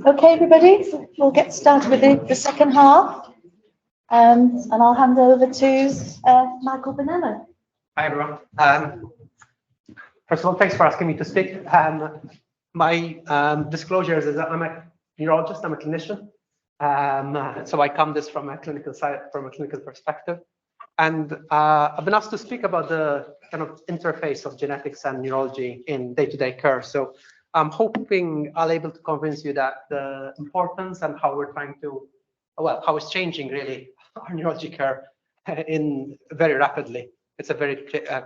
Okay, everybody, we'll get started with the second half. And I'll hand over to Michael Bonello. Hi, everyone. First of all, thanks for asking me to speak. My disclosures is that I'm a neurologist, I'm a clinician. So I come this from a clinical side, from a clinical perspective. And I've been asked to speak about the kind of interface of genetics and neurology in day-to-day care. So I'm hoping I'll be able to convince you that the importance and how we're trying to, well, how it's changing really our neurology care in very rapidly. It's a very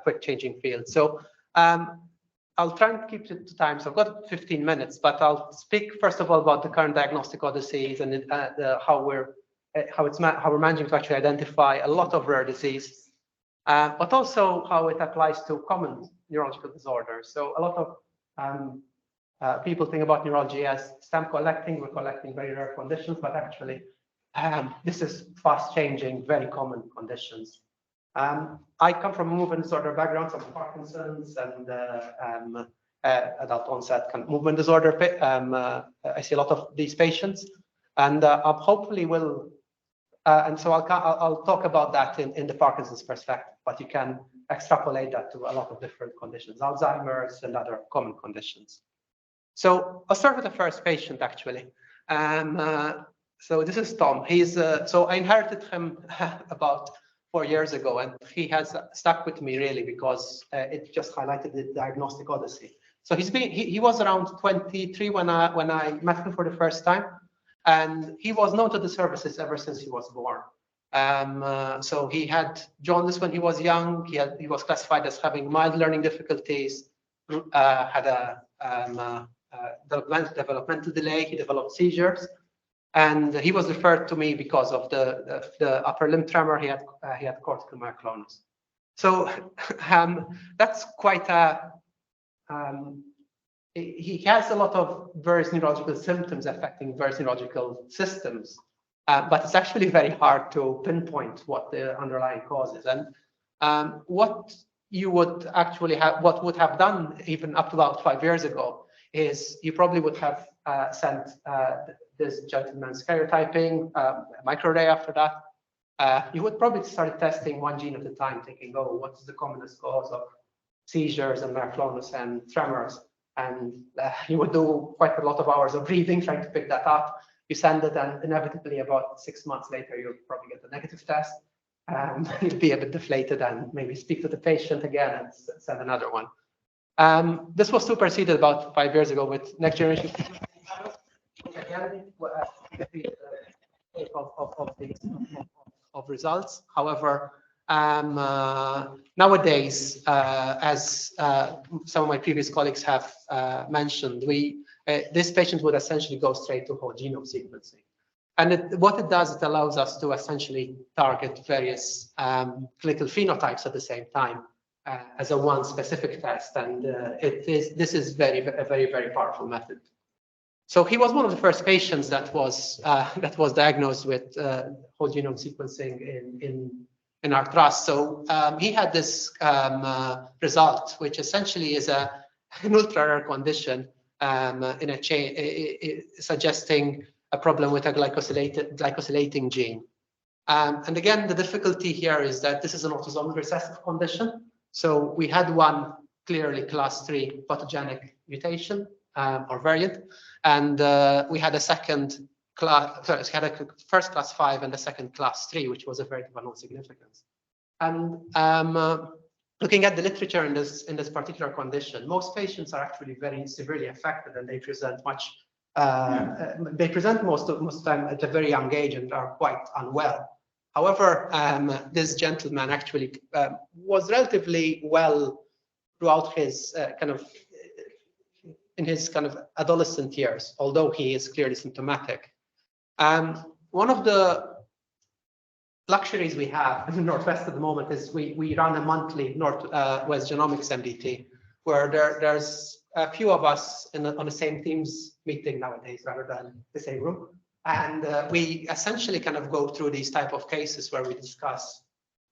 quick changing field. So I'll try and keep it to time. So I've got 15 minutes, but I'll speak first of all about the current diagnostic odysseys and how we're managing to actually identify a lot of rare disease, but also how it applies to common neurological disorders. So a lot of people think about neurology as stamp collecting. We're collecting very rare conditions, but actually this is fast changing, very common conditions. I come from a movement disorder background, from Parkinson's and adult onset kind of movement disorder. I see a lot of these patients, and hopefully will. And so I'll talk about that in the Parkinson's perspective, but you can extrapolate that to a lot of different conditions, Alzheimer's and other common conditions. So I'll start with the first patient actually. So this is Tom. He's so I inherited him about 4 years ago, and he has stuck with me really because it just highlighted the diagnostic odyssey. So he was around 23 when I met him for the first time. And he was known to the services ever since he was born. So he had jaundice when he was young. He was classified as having mild learning difficulties, had a developmental delay. He developed seizures, and he was referred to me because of the upper limb tremor. He had cortical myoclonus. So that's quite a. He has a lot of various neurological symptoms affecting various neurological systems, but it's actually very hard to pinpoint what the underlying cause is. And what you would actually have, what would have done even up to about 5 years ago, is you probably would have sent this gentleman's karyotyping, microarray after that. You would probably start testing one gene at a time, thinking, oh, what is the commonest cause of seizures and myoclonus and tremors? And you would do quite a lot of hours of reading trying to pick that up. You send it, and inevitably about 6 months later, you'll probably get a negative test. You'll be a bit deflated and maybe speak to the patient again and send another one. This was superseded about 5 years ago with next generation of results. However, nowadays, as some of my previous colleagues have mentioned, this patient would essentially go straight to whole genome sequencing. And what it does, it allows us to essentially target various clinical phenotypes at the same time as a one specific test. And this is a very, very powerful method. So he was one of the first patients that was diagnosed with whole genome sequencing in our trust. So he had this result, which essentially is an ultra rare condition in a chain, suggesting a problem with a glycosylating gene. And again, the difficulty here is that this is an autosomal recessive condition. So we had one clearly class 3 pathogenic mutation or variant, and we had a second class, sorry, we had a first class 5 and a second class 3, which was a variant of unknown significance. And looking at the literature in this particular condition, most patients are actually very severely affected, and they present most of the time at a very young age and are quite unwell. However, this gentleman actually was relatively well throughout his in his adolescent years, although he is clearly symptomatic. One of the luxuries we have in the Northwest at the moment is we run a monthly Northwest Genomics MDT, where there's a few of us on the same Teams meeting nowadays rather than the same room. And we essentially go through these type of cases where we discuss.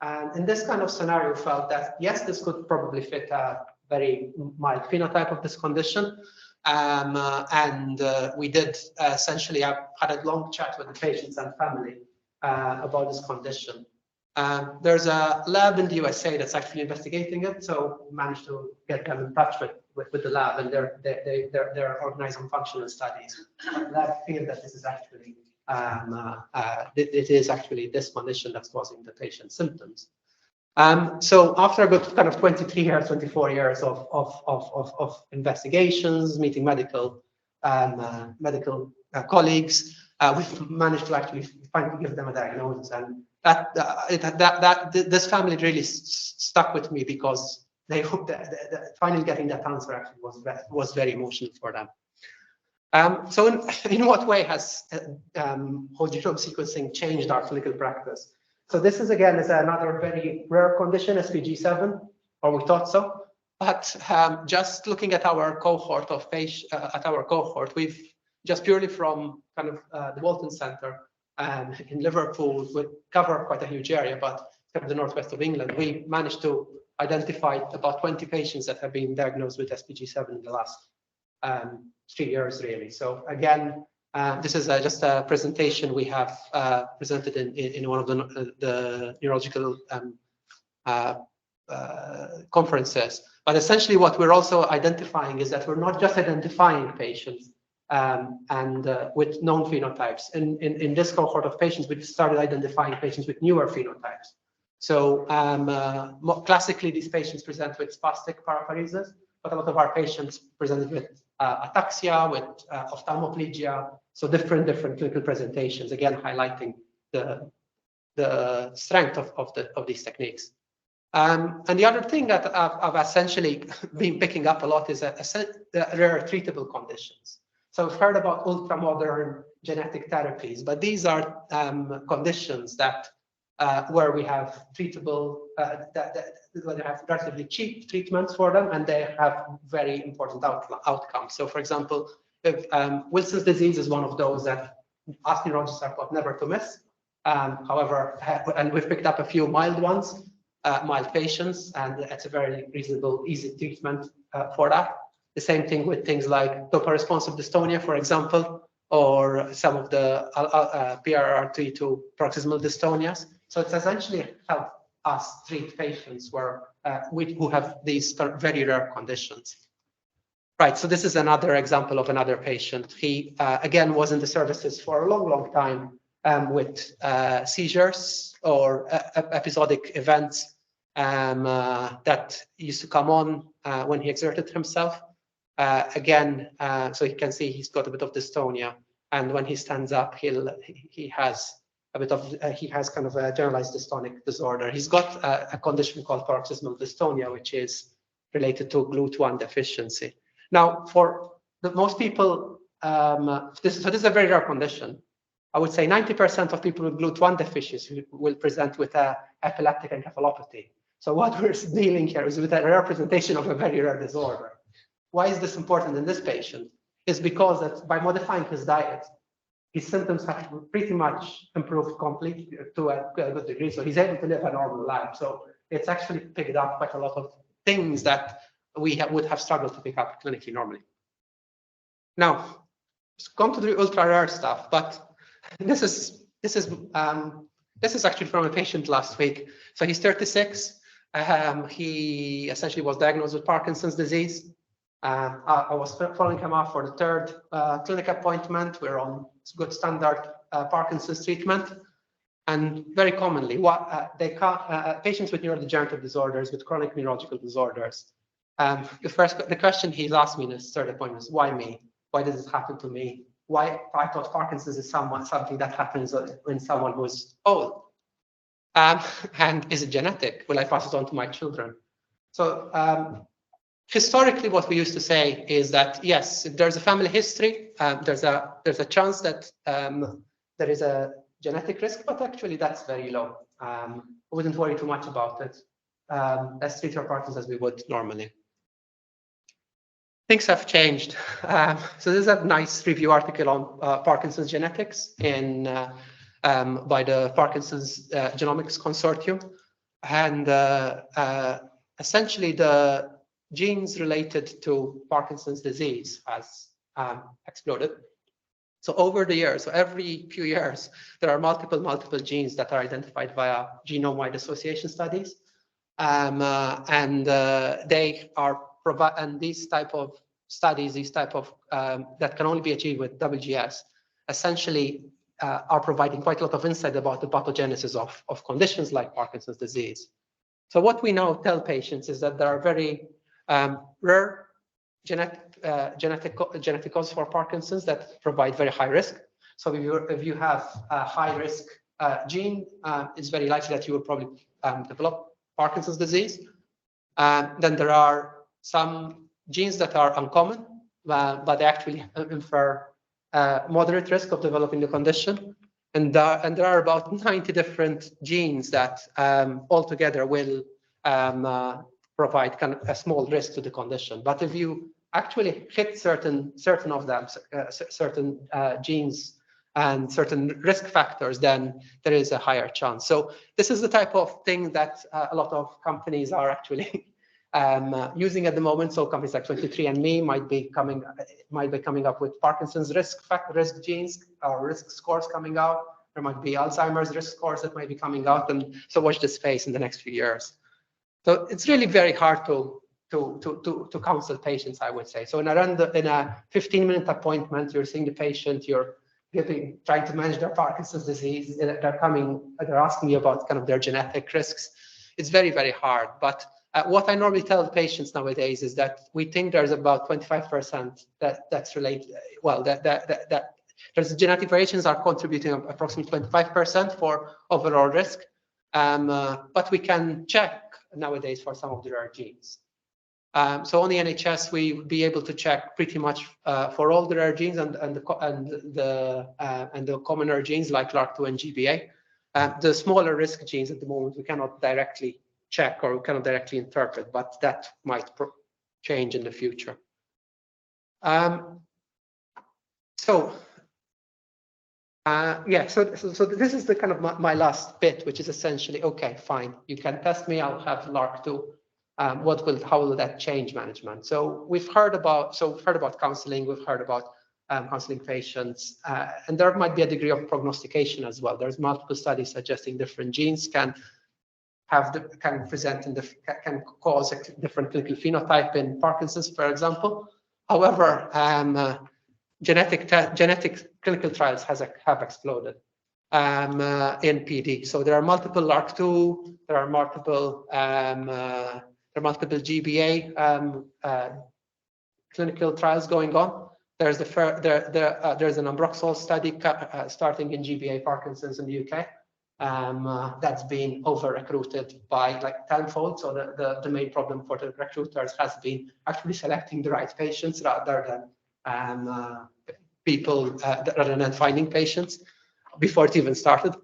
And in this kind of scenario, felt that yes, this could probably fit a very mild phenotype of this condition. We did essentially have had a long chat with the patients and family about this condition. There's a lab in the USA that's actually investigating it, so we managed to get them in touch with the lab, and they're organizing functional studies. The lab feel that this is actually it is actually this condition that's causing the patient's symptoms. So after a good kind of 23 years, 24 years of investigations, meeting medical colleagues, we've managed to actually finally give them a diagnosis, and this family really stuck with me because they hoped that finally getting that answer actually was very emotional for them. So in what way has whole genome sequencing changed our clinical practice? So this is again another very rare condition, SPG7, or we thought so. But just looking at our cohort of patients, we've just purely from kind of the Walton Center in Liverpool, we cover quite a huge area, but kind of the northwest of England, we managed to identify about 20 patients that have been diagnosed with SPG7 in the last 3 years, really. So again, this is just a presentation we have presented in one of the neurological conferences. But essentially what we're also identifying is that we're not just identifying patients with known phenotypes. In this cohort of patients, we started identifying patients with newer phenotypes. So classically, these patients present with spastic paraparesis, but a lot of our patients presented with ataxia, with ophthalmoplegia, so different clinical presentations, again highlighting the strength of these techniques. And the other thing that I've essentially been picking up a lot is rare treatable conditions. So we've heard about ultra-modern genetic therapies, but these are conditions that where we have treatable, where they have relatively cheap treatments for them, and they have very important outcomes. So for example, if, Wilson's disease is one of those that us neurologists are taught never to miss. However, and we've picked up a few mild ones, mild patients, and it's a very reasonable, easy treatment for that. The same thing with things like dopa-responsive dystonia, for example, or some of the PRR2 paroxysmal dystonias. So it's essentially helped us treat patients who have these very rare conditions. Right, so this is another example of another patient. He, again, was in the services for a long time with seizures or episodic events that used to come on when he exerted himself. Again, so you can see he's got a bit of dystonia, and when he stands up, he has kind of a generalized dystonic disorder. He's got a condition called paroxysmal dystonia, which is related to GLUT1 deficiency. Now, for most people, this is a very rare condition. I would say 90% of people with GLUT1 deficiency will present with an epileptic encephalopathy. So what we're dealing here is with a representation of a very rare disorder. Why is this important in this patient? It's because that by modifying his diet, his symptoms have pretty much improved completely to a good degree. So he's able to live a normal life. So it's actually picked up quite a lot of things that we would have struggled to pick up clinically normally. Now, let's come to the ultra rare stuff, but this is actually from a patient last week. So he's 36. He essentially was diagnosed with Parkinson's disease. I was following him up for the third clinic appointment. We're on good standard Parkinson's treatment. And very commonly, patients with neurodegenerative disorders, with chronic neurological disorders, the question he's asked me in his third appointment is, why me? Why did this happen to me? Why I thought Parkinson's is something that happens when someone who's old. And is it genetic? Will I pass it on to my children? So historically, what we used to say is that yes, if there's a family history, there's a chance that there is a genetic risk, but actually that's very low. I wouldn't worry too much about it. Let's treat our partners as we would normally. Things have changed. So this is a nice review article on Parkinson's genetics by the Parkinson's Genomics Consortium. And essentially the genes related to Parkinson's disease has exploded. So over the years, so every few years, there are multiple genes that are identified via genome-wide association studies. They are and these type of studies, that can only be achieved with WGS, essentially are providing quite a lot of insight about the pathogenesis of conditions like Parkinson's disease. So what we now tell patients is that there are very rare genetic causes for Parkinson's that provide very high risk. So if you have a high risk gene, it's very likely that you will probably develop Parkinson's disease. Then there are some genes that are uncommon, but they actually infer moderate risk of developing the condition. And there are about 90 different genes that altogether will provide kind of a small risk to the condition. But if you actually hit certain of them, certain genes and certain risk factors, then there is a higher chance. So this is the type of thing that a lot of companies are actually using at the moment. So companies like 23andMe might be coming up with Parkinson's risk genes or risk scores coming out. There might be Alzheimer's risk scores that might be coming out, and so watch this space in the next few years. So it's really very hard to counsel patients, I would say. So in a 15-minute appointment, you're seeing the patient, you're trying to manage their Parkinson's disease. They're asking you about kind of their genetic risks. It's very, very hard. But what I normally tell patients nowadays is that we think there's about 25% that's related. Well, that there's genetic variations are contributing approximately 25% for overall risk. But we can check nowadays for some of the rare genes. So on the NHS, we will be able to check pretty much for all the rare genes and the commoner genes like LRRK2 and GBA. The smaller risk genes at the moment we cannot directly check or we cannot directly interpret, but that might change in the future. So this is the kind of my last bit, which is essentially, okay, fine, you can test me, I'll have LRRK2. How will that change management? So we've heard about counseling, we've heard about counseling patients, and there might be a degree of prognostication as well. There's multiple studies suggesting different genes can cause a different clinical phenotype in Parkinson's, for example. However, genetic clinical trials have exploded in PD. So there are multiple LRRK2, there are multiple GBA clinical trials going on. There's there's an Ambroxol study starting in GBA Parkinson's in the UK. That's been over-recruited by like tenfold. So the main problem for the recruiters has been actually selecting the right patients rather than rather than finding patients before it even started.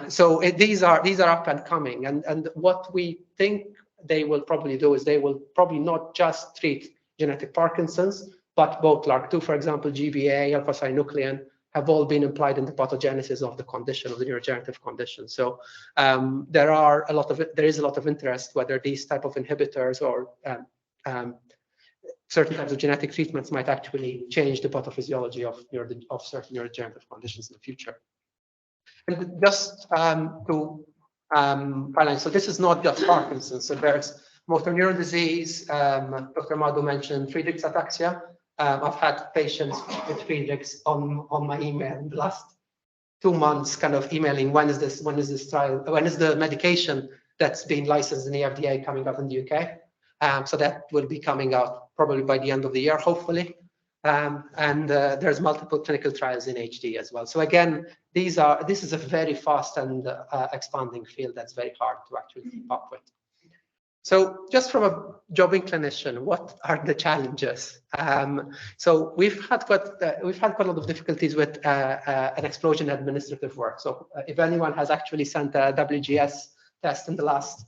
So these are up and coming, and what we think they will probably do is they will probably not just treat genetic Parkinson's, but both LRRK2, for example, GBA, alpha-synuclein, have all been implied in the pathogenesis of the condition, of the neurodegenerative condition. So there is a lot of interest whether these type of inhibitors or certain types of genetic treatments might actually change the pathophysiology of certain neurodegenerative conditions in the future. And just to finalize, so this is not just Parkinson's. So there's motor neuron disease. Dr. Madhu mentioned Friedreich's ataxia. I've had patients with Friedreich's on my email in the last 2 months, kind of emailing when is this trial, when is the medication that's being licensed in the FDA coming up in the UK. So that will be coming out probably by the end of the year, hopefully. And there's multiple clinical trials in HD as well. So again, this is a very fast and expanding field that's very hard to actually keep up with. So just from a jobbing clinician, what are the challenges? So we've had quite a lot of difficulties with an explosion in administrative work. So if anyone has actually sent a WGS test in the last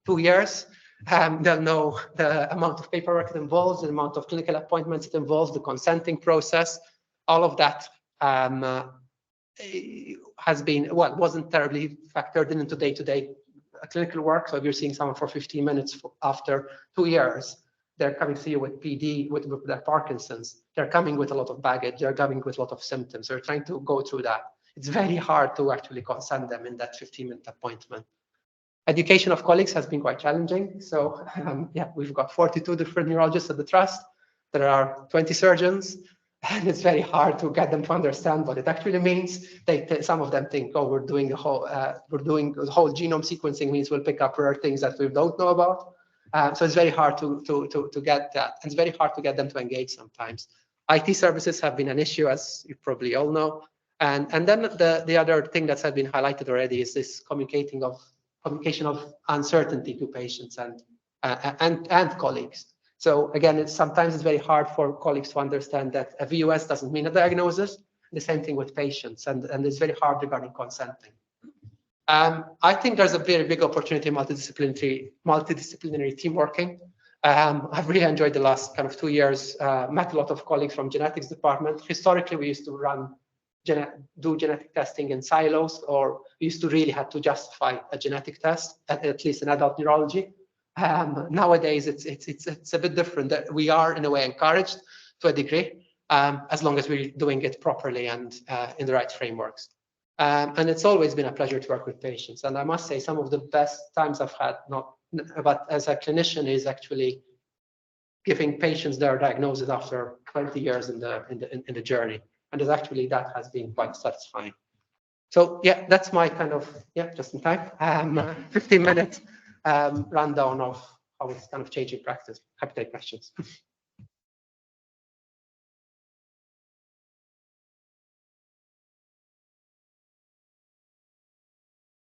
2 years, they'll know the amount of paperwork it involves, the amount of clinical appointments it involves, the consenting process, all of that has been, well, wasn't terribly factored into day-to-day clinical work. So if you're seeing someone for 15 minutes after 2 years, they're coming to you with PD, with their Parkinson's. They're coming with a lot of baggage. They're coming with a lot of symptoms. They're trying to go through that. It's very hard to actually consent them in that 15-minute appointment. Education of colleagues has been quite challenging. So yeah, we've got 42 different neurologists at the trust. There are 20 surgeons, and it's very hard to get them to understand what it actually means. Some of them think, oh, we're doing the whole genome sequencing means we'll pick up rare things that we don't know about. So it's very hard to get that. And it's very hard to get them to engage sometimes. IT services have been an issue, as you probably all know. And then the other thing that has been highlighted already is this communication of uncertainty to patients and colleagues. So again, sometimes it's very hard for colleagues to understand that a VUS doesn't mean a diagnosis. The same thing with patients, and it's very hard regarding consenting. I think there's a very big opportunity in multidisciplinary team working. I've really enjoyed the last kind of 2 years, met a lot of colleagues from genetics department. Historically, we used to do genetic testing in silos, or we used to really have to justify a genetic test, at least in adult neurology. Nowadays, it's a bit different. We are, in a way, encouraged to a degree, as long as we're doing it properly and in the right frameworks. And it's always been a pleasure to work with patients. And I must say, some of the best times I've had, but as a clinician, is actually giving patients their diagnosis after 20 years in the journey. And that has been quite satisfying. So yeah, that's my kind of, just in time, 15-minute rundown of how it's kind of changing practice. Happy to take questions.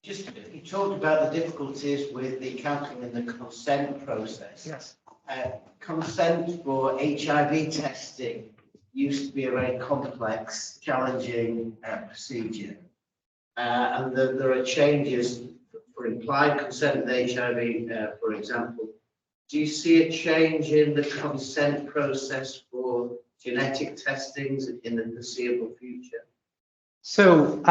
You talked about the difficulties with the counting and the consent process. Yes. Consent for HIV testing used to be a very complex, challenging procedure. And there are changes for implied consent with HIV, for example. Do you see a change in the consent process for genetic testings in the foreseeable future? So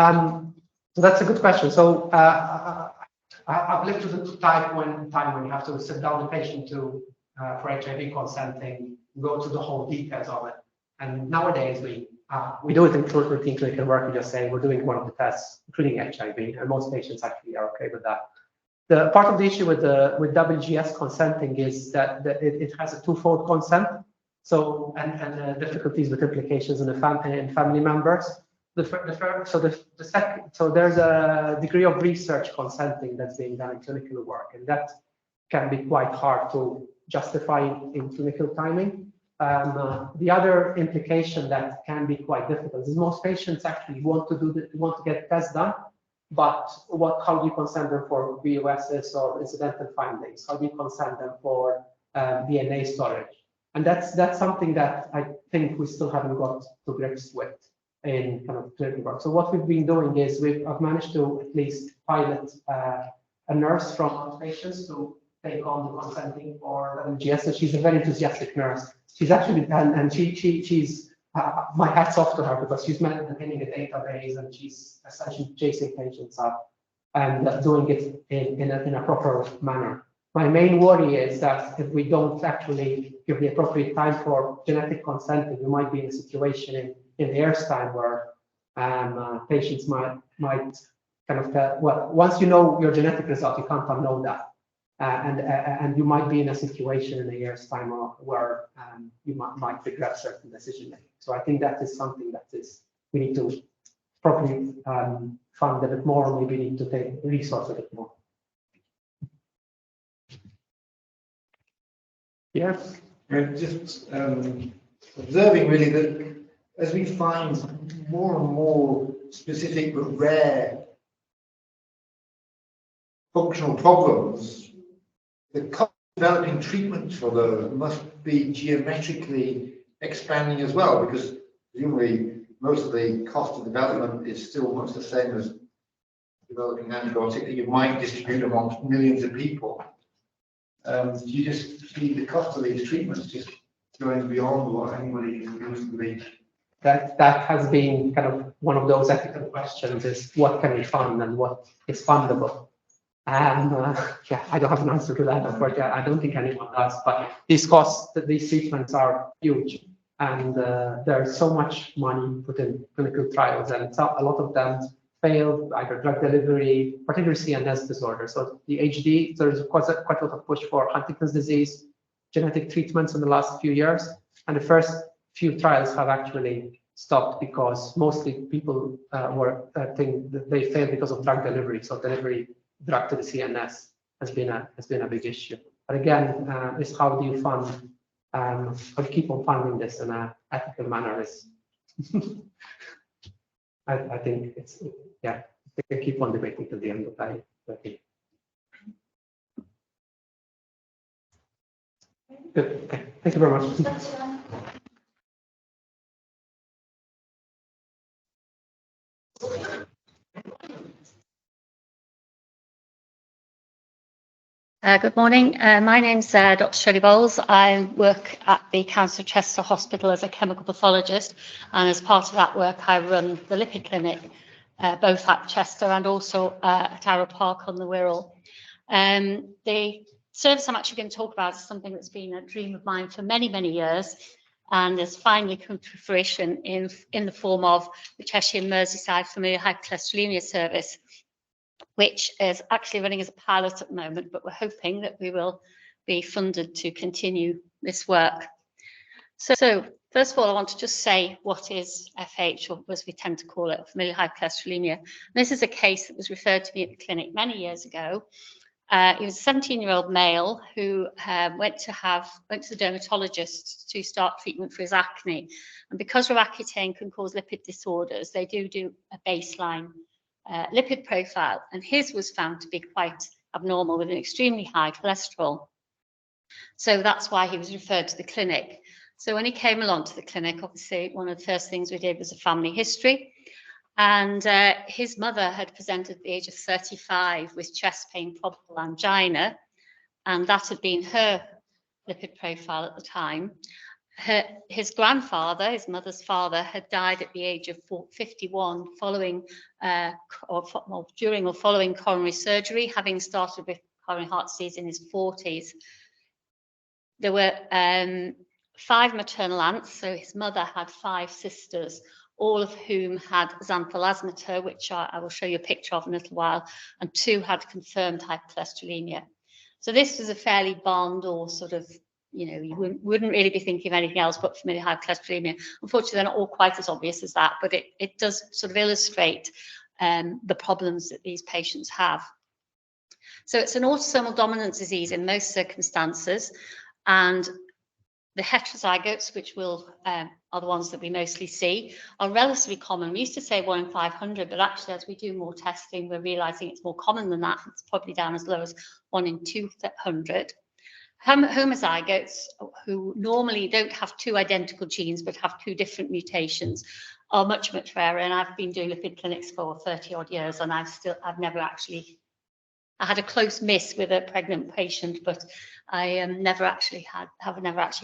that's a good question. So I've lived through the time when you have to sit down with the patient for HIV consenting, go to the whole details of it. And nowadays we do it in routine clinical work. We just say we're doing one of the tests, including HIV, and most patients actually are okay with that. The part of the issue with WGS consenting is that it has a twofold consent. So and difficulties with implications in family members. So there's a degree of research consenting that's being done in clinical work, and that can be quite hard to justify in clinical timing. The other implication that can be quite difficult is most patients actually want to get tests done, but how do you consent them for VUSs or incidental findings? How do you consent them for DNA storage? And that's something that I think we still haven't got to grips with in kind of clinical work. So what we've been doing is I've managed to at least pilot a nurse from patients to take on the consenting for WGS. So she's a very enthusiastic nurse. She's actually, and she's my hat's off to her, because she's maintaining a database and she's essentially chasing patients up and doing it in a proper manner. My main worry is that if we don't actually give the appropriate time for genetic consenting, we might be in a situation in the year's time where patients might kind of well, once you know your genetic result, you can't unknow that. And you might be in a situation in a year's time where you might regret certain decision making. So I think that is something that we need to properly fund a bit more, or maybe need to take resource a bit more. Yes. Just observing really that as we find more and more specific but rare functional problems, the cost of developing treatment for them must be geometrically expanding as well, because presumably most of the cost of development is still much the same as developing an antibiotic that you might distribute amongst millions of people. You just see the cost of these treatments just going beyond what anybody can reasonably. That has been kind of one of those ethical questions: is what can we fund and what is fundable. Yeah, I don't have an answer to that, unfortunately. I don't think anyone does, but these costs, these treatments are huge. And there's so much money put in clinical trials, and a lot of them failed, either drug delivery, particularly CNS disorders. So the HD, there's quite a lot of push for Huntington's disease, genetic treatments in the last few years. And the first few trials have actually stopped because mostly people think that they failed because of drug delivery. So delivery drug to the CNS has been a big issue. But again, is how do you fund? How do you keep on funding this in an ethical manner? Is I think it's, yeah, we can keep on debating till the end of the day. Good. Okay. Thank you very much. Good morning. My name's Dr. Shirley Bowles. I work at the Council of Chester Hospital as a chemical pathologist, and as part of that work, I run the lipid clinic, both at Chester and also at Arrow Park on the Wirral. The service I'm actually going to talk about is something that's been a dream of mine for many, many years, and has finally come to fruition in the form of the Cheshire and Merseyside familial hypercholesterolemia service, which is actually running as a pilot at the moment, but we're hoping that we will be funded to continue this work. So first of all, I want to just say what is FH, or as we tend to call it, familial hypercholesterolemia. This is a case that was referred to me at the clinic many years ago. He was a 17-year-old male who went to the dermatologist to start treatment for his acne. And because Roaccutane can cause lipid disorders, they do a baseline lipid profile, and his was found to be quite abnormal with an extremely high cholesterol. So that's why he was referred to the clinic. So when he came along to the clinic, obviously one of the first things we did was a family history, and his mother had presented at the age of 35 with chest pain, probable angina, and that had been her lipid profile at the time. His grandfather, his mother's father, had died at the age of 51 following during or following coronary surgery, having started with coronary heart disease in his 40s. There were 5 maternal aunts, so his mother had 5 sisters, all of whom had xanthelasmata, which I will show you a picture of in a little while, and 2 had confirmed hypercholesterolemia. So this was a fairly barn door sort of, you wouldn't really be thinking of anything else but familial hypercholesterolemia. Unfortunately, they're not all quite as obvious as that, but it does sort of illustrate the problems that these patients have. So it's an autosomal dominant disease in most circumstances, and the heterozygotes, which are the ones that we mostly see, are relatively common. We used to say 1 in 500, but actually, as we do more testing, we're realizing it's more common than that. It's probably down as low as 1 in 200. Homozygotes, who normally don't have 2 identical genes but have 2 different mutations, are much, much rarer. And I've been doing lipid clinics for 30 odd years, and I had a close miss with a pregnant patient, but I have never actually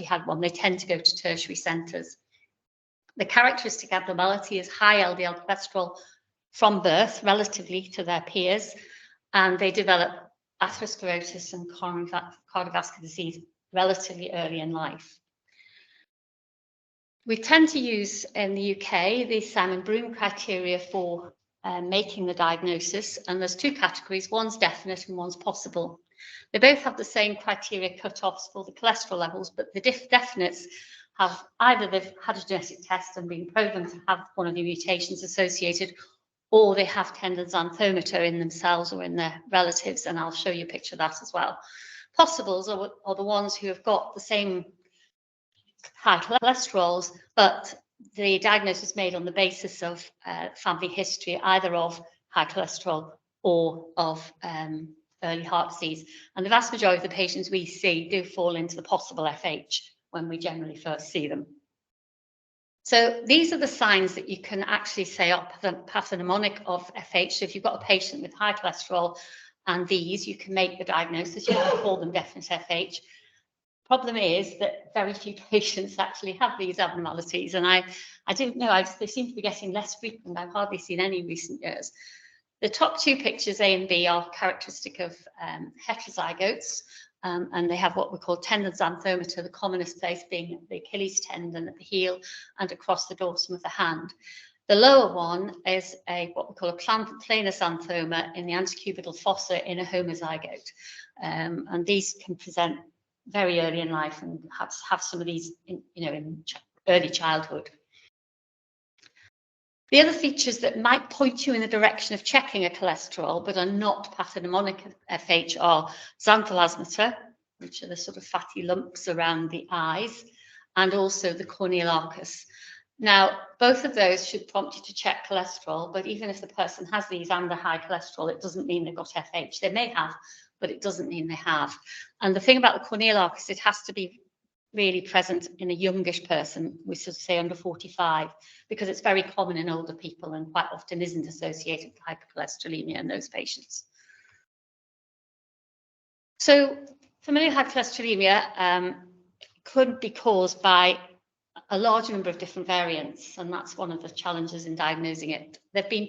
had one. They tend to go to tertiary centres. The characteristic abnormality is high LDL cholesterol from birth, relatively to their peers, and they develop atherosclerosis and cardiovascular disease relatively early in life. We tend to use in the UK the Simon-Broom criteria for making the diagnosis, and there's 2 categories. One's definite and one's possible. They both have the same criteria cut-offs for the cholesterol levels, but the definites have either they've had a genetic test and been proven to have one of the mutations associated, or they have tendon xanthomata in themselves or in their relatives, and I'll show you a picture of that as well. Possibles are the ones who have got the same high cholesterols, but the diagnosis is made on the basis of family history, either of high cholesterol or of early heart disease. And the vast majority of the patients we see do fall into the possible FH when we generally first see them. So these are the signs that you can actually say are pathognomonic of FH. So if you've got a patient with high cholesterol and these, you can make the diagnosis. You can call them definite FH. Problem is that very few patients actually have these abnormalities, and I don't know, they seem to be getting less frequent. I've hardly seen any in recent years. The top two pictures, A and B, are characteristic of heterozygotes, and they have what we call tendon xanthometer, the commonest place being the Achilles tendon at the heel and across the dorsum of the hand. The lower one is what we call a planar xanthoma in the antecubital fossa in a homozygote, and these can present very early in life and have some of these in early childhood. The other features that might point you in the direction of checking a cholesterol but are not pathognomonic FH are xanthelasmata, which are the sort of fatty lumps around the eyes, and also the corneal arcus. Now, both of those should prompt you to check cholesterol, but even if the person has these and a high cholesterol, it doesn't mean they've got FH. They may have, but it doesn't mean they have. And the thing about the corneal arcus, it has to be really present in a youngish person, we should say under 45, because it's very common in older people and quite often isn't associated with hypercholesterolemia in those patients. So familial hypercholesterolemia could be caused by a large number of different variants, and that's one of the challenges in diagnosing it. There have been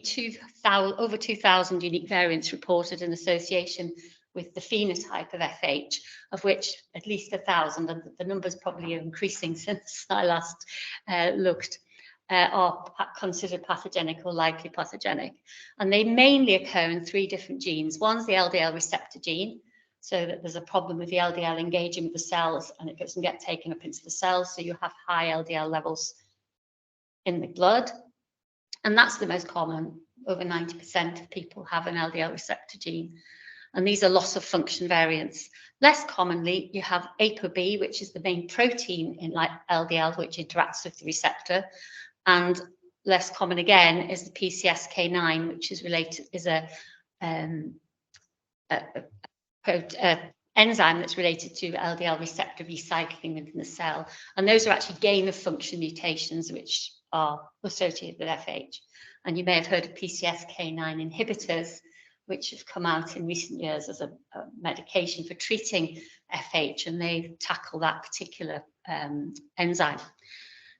over 2,000 unique variants reported in association with the phenotype of FH, of which at least 1,000, and the numbers probably are increasing since I last looked, are considered pathogenic or likely pathogenic. And they mainly occur in 3 different genes. One's the LDL receptor gene, so that there's a problem with the LDL engaging with the cells and it doesn't get taken up into the cells, so you have high LDL levels in the blood. And that's the most common. Over 90% of people have an LDL receptor gene. And these are loss of function variants. Less commonly, you have ApoB, which is the main protein in LDL, which interacts with the receptor. And less common again is the PCSK9, which is related, is a enzyme that's related to LDL receptor recycling within the cell. And those are actually gain of function mutations, which are associated with FH. And you may have heard of PCSK9 inhibitors, which have come out in recent years as a medication for treating FH, and they tackle that particular enzyme.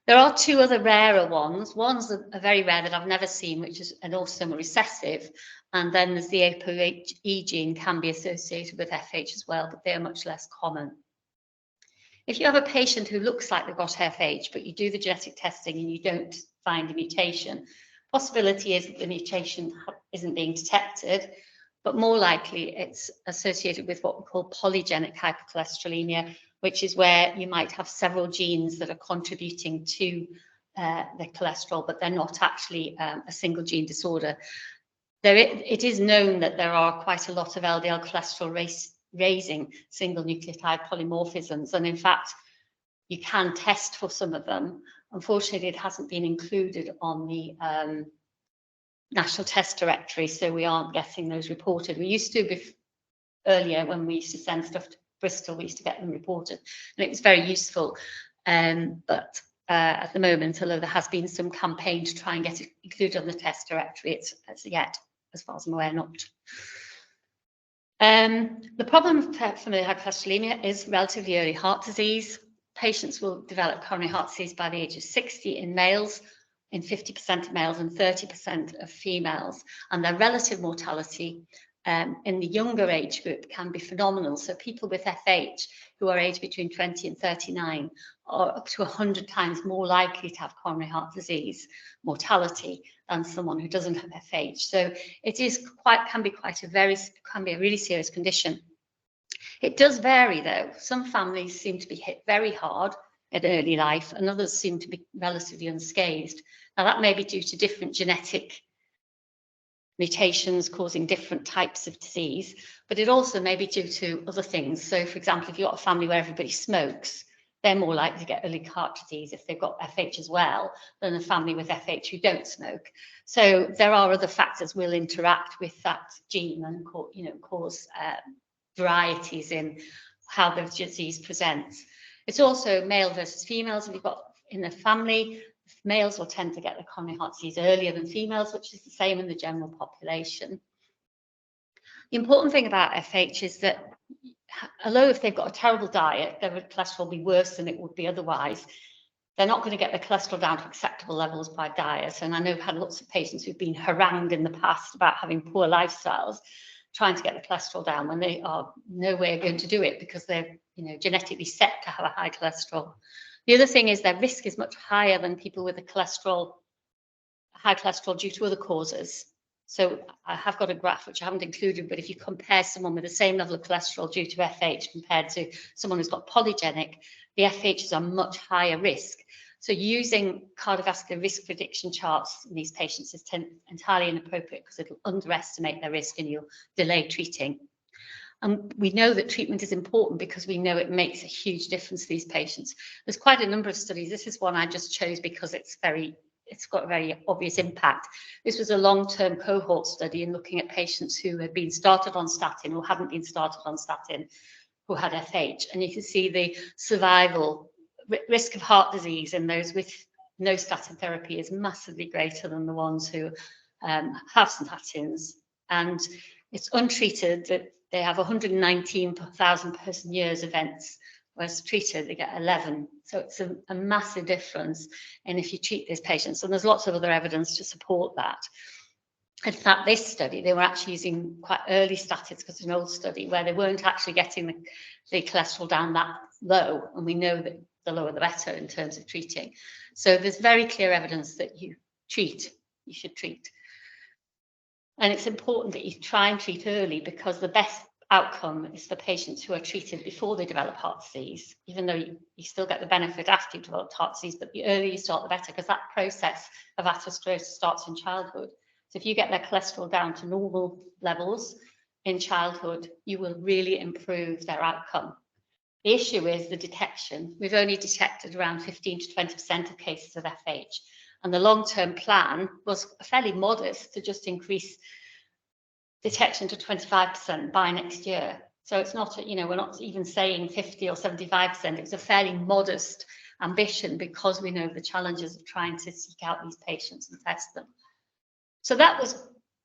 There are 2 other rarer ones. One's a very rare that I've never seen, which is an autosomal recessive, and then there's the ApoE gene can be associated with FH as well, but they are much less common. If you have a patient who looks like they've got FH, but you do the genetic testing and you don't find a mutation, possibility is that the mutation isn't being detected, but more likely it's associated with what we call polygenic hypercholesterolemia, which is where you might have several genes that are contributing to the cholesterol, but they're not actually a single gene disorder. It is known that there are quite a lot of LDL cholesterol raising single nucleotide polymorphisms, and in fact, you can test for some of them. Unfortunately, it hasn't been included on the National Test Directory, so we aren't getting those reported. We used to, earlier when we used to send stuff to Bristol, we used to get them reported, and it was very useful. But at the moment, although there has been some campaign to try and get it included on the test directory, it's yet, as far as I'm aware, not. The problem of familial hypercholesterolemia is relatively early heart disease. Patients will develop coronary heart disease by the age of 60 in males, in 50% of males and 30% of females, and their relative mortality in the younger age group can be phenomenal. So people with FH who are aged between 20 and 39 are up to 100 times more likely to have coronary heart disease mortality than someone who doesn't have FH. So it is can be a really serious condition. It does vary though. Some families seem to be hit very hard in early life and others seem to be relatively unscathed. Now that may be due to different genetic mutations causing different types of disease, but it also may be due to other things. So for example, if you've got a family where everybody smokes, they're more likely to get early heart disease if they've got FH as well than a family with FH who don't smoke. So there are other factors will interact with that gene and cause varieties in how the disease presents. It's also male versus females. If you've got in a family, males will tend to get the coronary heart disease earlier than females, which is the same in the general population. The important thing about FH is that although if they've got a terrible diet, their cholesterol will be worse than it would be otherwise. they're not going to get their cholesterol down to acceptable levels by diet. And I know I've had lots of patients who've been harangued in the past about having poor lifestyles, trying to get the cholesterol down when they are nowhere going to do it because they're, you know, genetically set to have a high cholesterol. The other thing is their risk is much higher than people with a high cholesterol due to other causes. So I have got a graph which I haven't included, but if you compare someone with the same level of cholesterol due to FH compared to someone who's got polygenic, the FH is a much higher risk. So using cardiovascular risk prediction charts in these patients is entirely inappropriate because it'll underestimate their risk and you'll delay treating. And we know that treatment is important because we know it makes a huge difference to these patients. There's quite a number of studies. This is one I just chose because it's got a very obvious impact. This was a long-term cohort study in looking at patients who had been started on statin or hadn't been started on statin, who had FH. And you can see the survival risk of heart disease in those with no statin therapy is massively greater than the ones who have statins. And it's untreated, that they have 119,000 person years events, whereas treated, they get 11. So it's a massive difference. And if you treat these patients, and there's lots of other evidence to support that. In fact, this study, they were actually using quite early statins because it's an old study where they weren't actually getting the cholesterol down that low. And we know that the lower the better in terms of treating. So there's very clear evidence that you should treat. And it's important that you try and treat early because the best outcome is for patients who are treated before they develop heart disease, even though you still get the benefit after you've developed heart disease, but the earlier you start, the better, because that process of atherosclerosis starts in childhood. So if you get their cholesterol down to normal levels in childhood, you will really improve their outcome. The issue is the detection. We've only detected around 15 to 20% of cases of FH. And the long-term plan was fairly modest to just increase detection to 25% by next year. So it's not, you know, we're not even saying 50 or 75%. It's a fairly modest ambition because we know the challenges of trying to seek out these patients and test them. So that was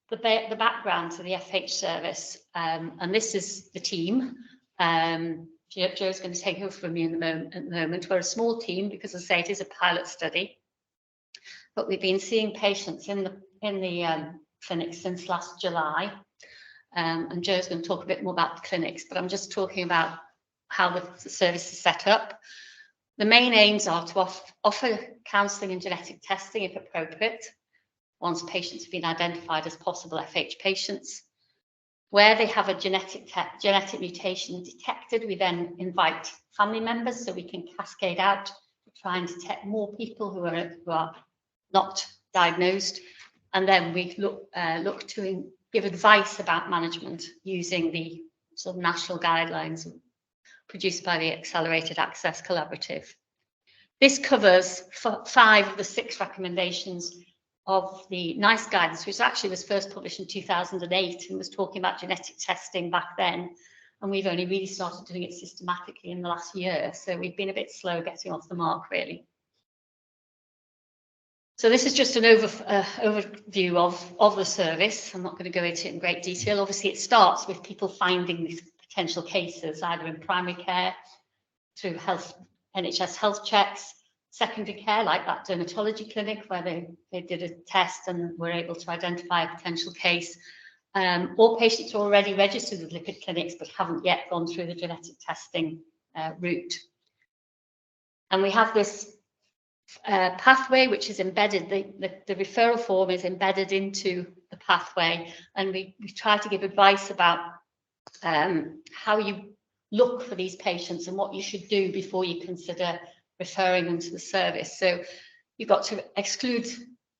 the background to the FH service. And this is the team. Joe's going to take over from me at the moment. We're a small team because, as I say, it is a pilot study. But we've been seeing patients in the clinic since last July. And Joe's going to talk a bit more about the clinics, but I'm just talking about how the service is set up. The main aims are to offer counselling and genetic testing if appropriate, once patients have been identified as possible FH patients. Where they have a genetic mutation detected, we then invite family members so we can cascade out to try and detect more people who are not diagnosed. And then we look to give advice about management using the sort of national guidelines produced by the Accelerated Access Collaborative. This covers 5 of the 6 recommendations of the NICE guidance, which actually was first published in 2008 and was talking about genetic testing back then. And we've only really started doing it systematically in the last year. So we've been a bit slow getting off the mark, really. So this is just an overview of the service. I'm not going to go into it in great detail. Obviously, it starts with people finding these potential cases, either in primary care, through NHS health checks, secondary care, like that dermatology clinic where they did a test and were able to identify a potential case, or patients who are already registered with lipid clinics but haven't yet gone through the genetic testing route. And we have this pathway which is embedded, the referral form is embedded into the pathway, and we try to give advice about how you look for these patients and what you should do before you consider referring them to the service. So you've got to exclude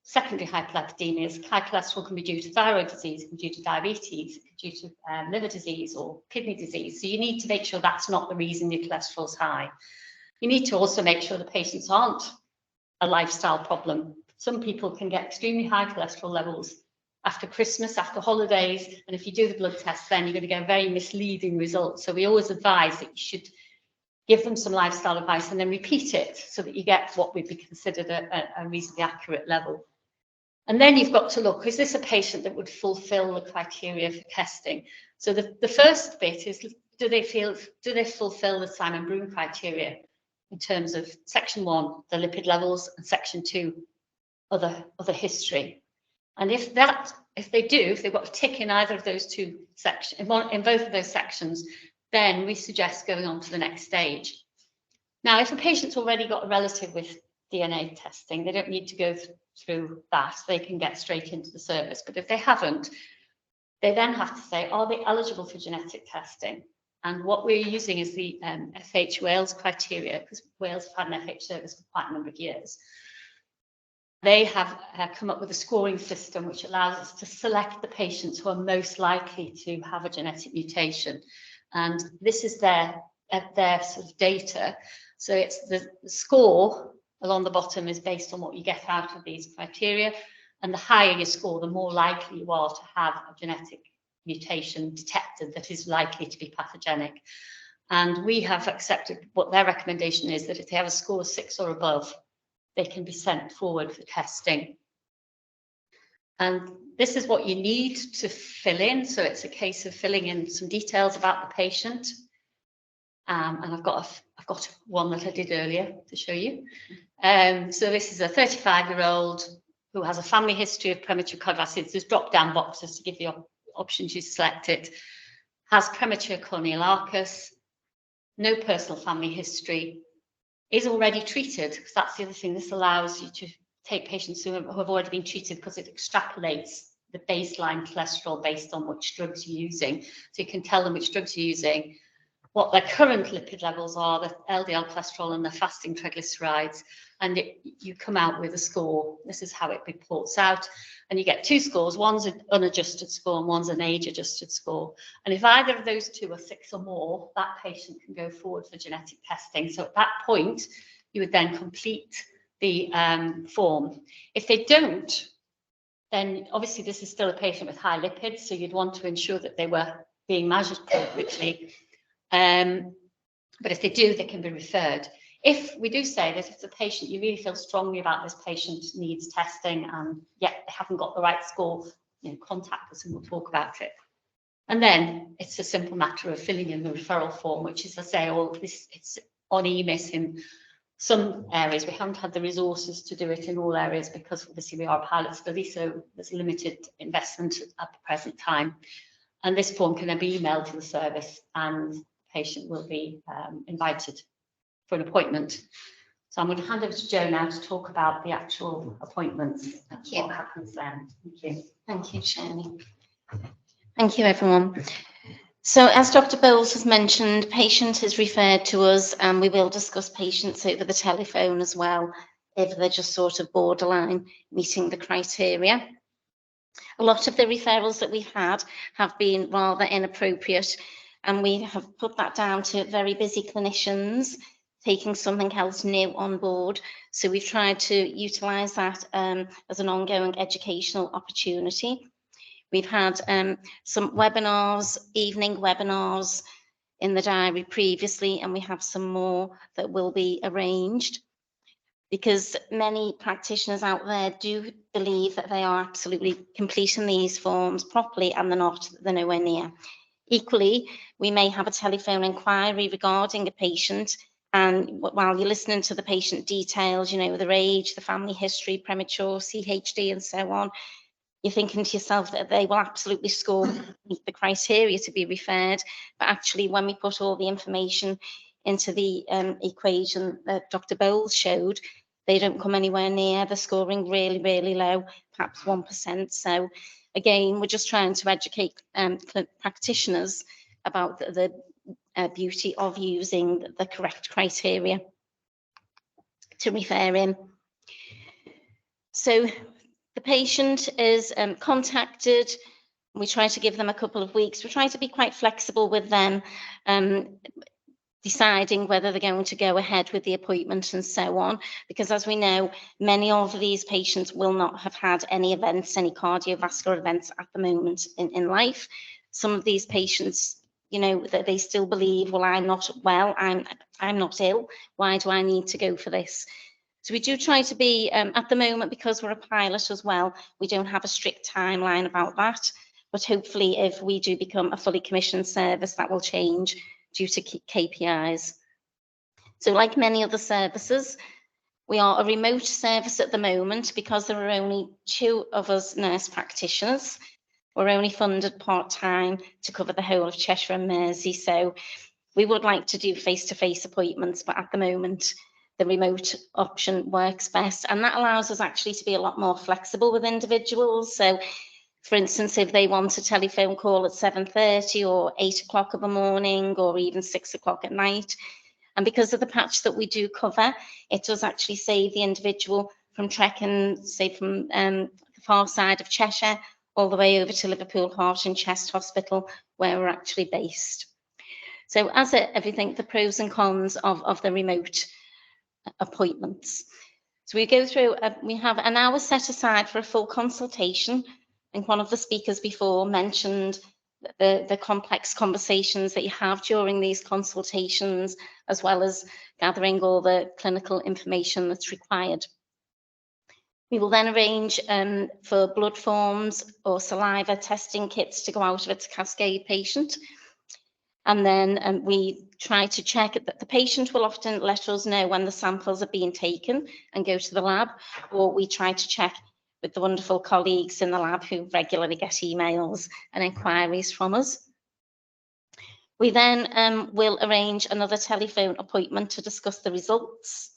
secondary hyperlipidemias. High cholesterol can be due to thyroid disease, it can be due to diabetes, it can be due to liver disease or kidney disease. So you need to make sure that's not the reason your cholesterol is high. You need to also make sure the patients aren't a lifestyle problem. Some people can get extremely high cholesterol levels after Christmas, after holidays, and if you do the blood test, then you're going to get a very misleading result. So we always advise that you should give them some lifestyle advice and then repeat it so that you get what would be considered a reasonably accurate level. And then you've got to look, is this a patient that would fulfill the criteria for testing? So the first bit is, do they fulfill the Simon-Broom criteria? in terms of section 1, the lipid levels, and section 2, other history. And if they've got a tick in either of those two sections, in both of those sections, then we suggest going on to the next stage. Now, if a patient's already got a relative with DNA testing, they don't need to go through that. They can get straight into the service. But if they haven't, they then have to say, are they eligible for genetic testing? And what we're using is the FH Wales criteria, because Wales have had an FH service for quite a number of years. They have come up with a scoring system which allows us to select the patients who are most likely to have a genetic mutation. And this is their sort of data. So it's the score along the bottom is based on what you get out of these criteria. And the higher you score, the more likely you are to have a genetic mutation detected that is likely to be pathogenic. And we have accepted what their recommendation is, that if they have a score of 6 or above, they can be sent forward for testing. And this is what you need to fill in. So it's a case of filling in some details about the patient. And I've got one that I did earlier to show you. So this is a 35-year-old who has a family history of premature cardiac arrest. There's drop-down boxes to give you options, you select it. Has premature corneal arcus, no personal family history, is already treated, because that's the other thing. This allows you to take patients who have already been treated, because it extrapolates the baseline cholesterol based on which drugs you're using. So you can tell them which drugs you're using, what their current lipid levels are, the LDL cholesterol and the fasting triglycerides, and you come out with a score. This is how it reports out. And you get 2 scores. One's an unadjusted score and one's an age-adjusted score. And if either of those 2 are 6 or more, that patient can go forward for genetic testing. So at that point, you would then complete the form. If they don't, then obviously this is still a patient with high lipids, so you'd want to ensure that they were being measured appropriately. But if they do, they can be referred. If we do say that if the patient, you really feel strongly about this patient needs testing and yet they haven't got the right score, contact us and we'll talk about it. And then it's a simple matter of filling in the referral form, which is, I say, it's on EMIS in some areas. We haven't had the resources to do it in all areas because obviously we are a pilot study, so there's limited investment at the present time. And this form can then be emailed to the service and the patient will be invited for an appointment. So I'm going to hand over to Jo now to talk about the actual appointments. Thank you. What happens then? Thank you. Thank you, Shirley. Thank you, everyone. So as Dr. Bowles has mentioned, patient is referred to us, and we will discuss patients over the telephone as well, if they're just sort of borderline meeting the criteria. A lot of the referrals that we've had have been rather inappropriate, and we have put that down to very busy clinicians taking something else new on board. So we've tried to utilise that as an ongoing educational opportunity. We've had some webinars, evening webinars in the diary previously, and we have some more that will be arranged, because many practitioners out there do believe that they are absolutely completing these forms properly, and they're not, they're nowhere near. Equally, we may have a telephone inquiry regarding a patient, and while you're listening to the patient details, their age, the family history, premature, CHD, and so on, you're thinking to yourself that they will absolutely meet the criteria to be referred. But actually, when we put all the information into the equation that Dr. Bowles showed, they don't come anywhere near. The scoring really, really low, perhaps 1%. So again, we're just trying to educate practitioners about the beauty of using the correct criteria to refer in. So the patient is contacted. We try to give them a couple of weeks. We try to be quite flexible with them, deciding whether they're going to go ahead with the appointment and so on, because as we know, many of these patients will not have had any events, any cardiovascular events at the moment in life. Some of these patients, that they still believe, well, I'm not well, I'm not ill, why do I need to go for this? So we do try to be, at the moment, because we're a pilot as well, we don't have a strict timeline about that, but hopefully if we do become a fully commissioned service, that will change due to KPIs. So like many other services, we are a remote service at the moment because there are only 2 of us nurse practitioners. We're only funded part-time to cover the whole of Cheshire and Mersey. So we would like to do face-to-face appointments, but at the moment, the remote option works best. And that allows us actually to be a lot more flexible with individuals. So for instance, if they want a telephone call at 7:30 or 8 o'clock in the morning, or even 6 o'clock at night, and because of the patch that we do cover, it does actually save the individual from trekking, say from the far side of Cheshire, all the way over to Liverpool Heart and Chest Hospital, where we're actually based. So as everything, the pros and cons of the remote appointments. So we go through, we have an hour set aside for a full consultation. And one of the speakers before mentioned the complex conversations that you have during these consultations, as well as gathering all the clinical information that's required. We will then arrange for blood forms or saliva testing kits to go out of it to Cascade patient. And then we try to check that the patient will often let us know when the samples are being taken and go to the lab, or we try to check with the wonderful colleagues in the lab who regularly get emails and inquiries from us. We then will arrange another telephone appointment to discuss the results.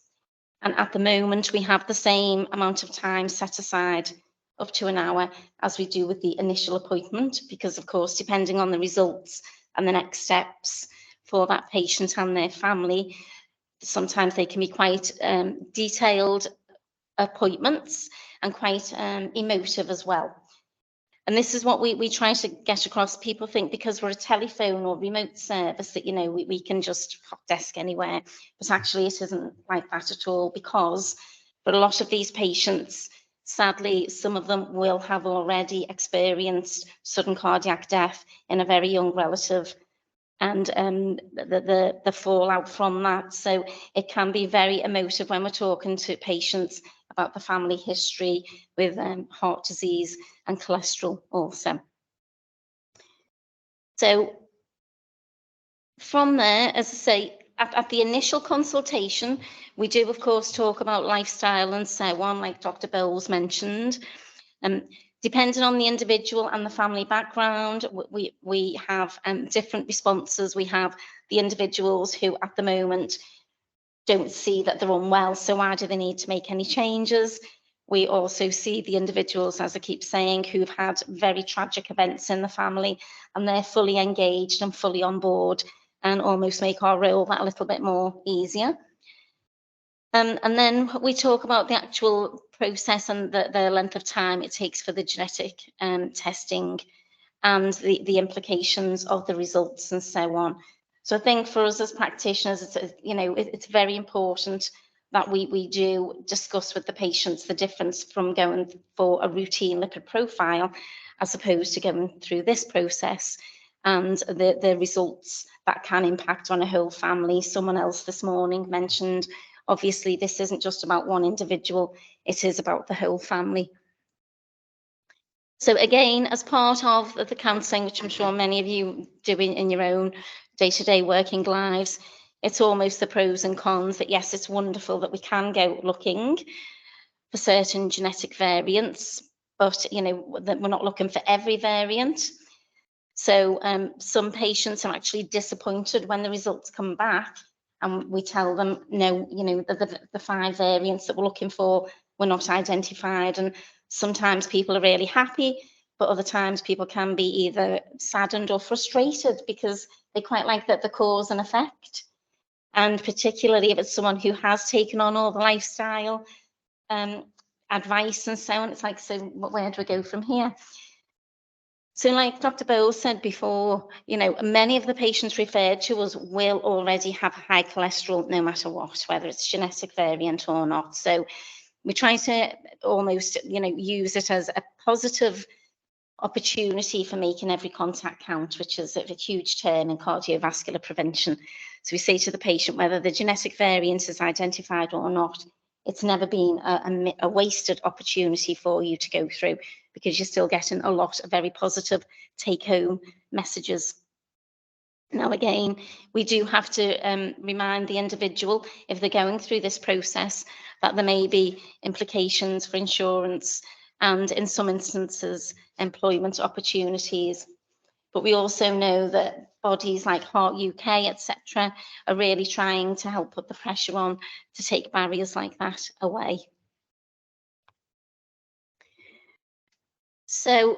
And at the moment, we have the same amount of time set aside, up to an hour, as we do with the initial appointment, because of course, depending on the results and the next steps for that patient and their family, sometimes they can be quite detailed appointments and quite emotive as well. And this is what we try to get across. People think because we're a telephone or remote service that, you know, we can just hot desk anywhere, but actually it isn't like that at all, because for a lot of these patients, sadly, some of them will have already experienced sudden cardiac death in a very young relative, and the fallout from that. So it can be very emotive when we're talking to patients about the family history with heart disease and cholesterol also. So from there, as I say, at the initial consultation, we do of course talk about lifestyle and so on, like Dr. Bowles mentioned. Depending on the individual and the family background, we have different responses. We have the individuals who at the moment don't see that they're unwell, so why do they need to make any changes? We also see the individuals, as I keep saying, who've had very tragic events in the family, and they're fully engaged and fully on board and almost make our role that little bit more easier. And then we talk about the actual process and the length of time it takes for the genetic testing and the implications of the results and so on. So I think for us as practitioners, it's very important that we do discuss with the patients the difference from going for a routine lipid profile as opposed to going through this process, and the results that can impact on a whole family. Someone else this morning mentioned, obviously, this isn't just about one individual, it is about the whole family. So again, as part of the counselling, which I'm sure many of you do in your own day-to-day working lives, it's almost the pros and cons that yes, it's wonderful that we can go looking for certain genetic variants, but that we're not looking for every variant. So some patients are actually disappointed when the results come back and we tell them, no, the 5 variants that we're looking for were not identified. And sometimes people are really happy, but other times people can be either saddened or frustrated because they quite like the cause and effect. And particularly if it's someone who has taken on all the lifestyle advice and so on, it's like, so where do we go from here? So like Dr. Bowles said before, many of the patients referred to us will already have high cholesterol no matter what, whether it's genetic variant or not. So we try to almost, use it as a positive opportunity for making every contact count, which is a huge term in cardiovascular prevention. So we say to the patient, whether the genetic variant is identified or not, it's never been a wasted opportunity for you to go through, because you're still getting a lot of very positive take-home messages. Now, again, we do have to remind the individual, if they're going through this process, that there may be implications for insurance and, in some instances, employment opportunities. But we also know that bodies like Heart UK, etc., are really trying to help put the pressure on to take barriers like that away. So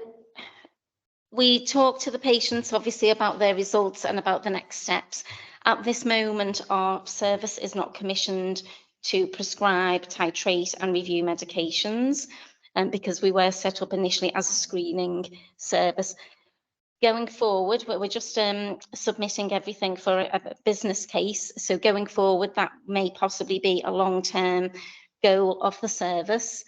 we talk to the patients, obviously, about their results and about the next steps. At this moment, our service is not commissioned to prescribe, titrate, and review medications, because we were set up initially as a screening service. Going forward, we're just submitting everything for a business case. So going forward, that may possibly be a long-term goal of the service.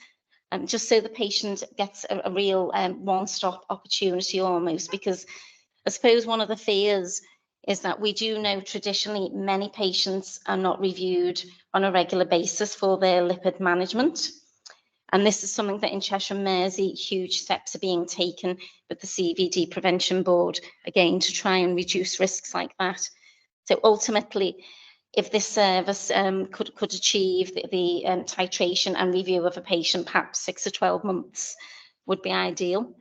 Just so the patient gets a real one-stop opportunity almost, because I suppose one of the fears is that we do know traditionally many patients are not reviewed on a regular basis for their lipid management. And this is something that in Cheshire and Mersey, huge steps are being taken with the CVD Prevention Board, again, to try and reduce risks like that. So ultimately, if this service could achieve the titration and review of a patient, perhaps 6 to 12 months would be ideal.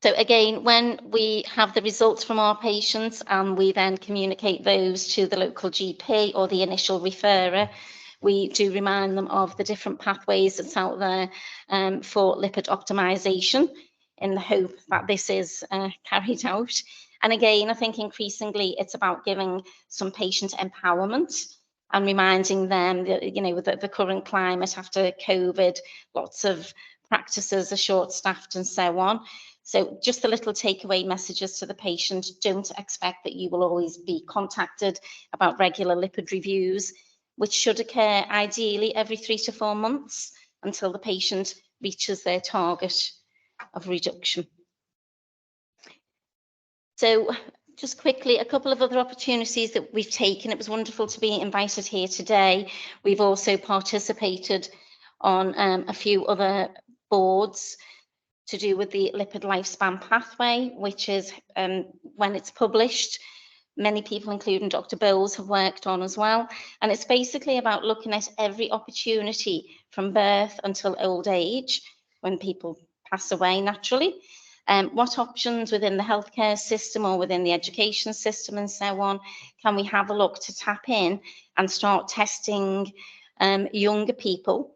So again, when we have the results from our patients and we then communicate those to the local GP or the initial referrer, we do remind them of the different pathways that's out there for lipid optimization, in the hope that this is carried out. And again, I think increasingly it's about giving some patient empowerment and reminding them that, you know, that the current climate after COVID, lots of practices are short-staffed and so on. So just the little takeaway messages to the patient: don't expect that you will always be contacted about regular lipid reviews, which should occur ideally every 3 to 4 months until the patient reaches their target of reduction. So just quickly, a couple of other opportunities that we've taken. It was wonderful to be invited here today. We've also participated on a few other boards to do with the lipid lifespan pathway, which is when it's published, many people, including Dr. Bowles, have worked on as well. And it's basically about looking at every opportunity from birth until old age, when people pass away naturally. What options within the healthcare system or within the education system and so on can we have a look to tap in and start testing younger people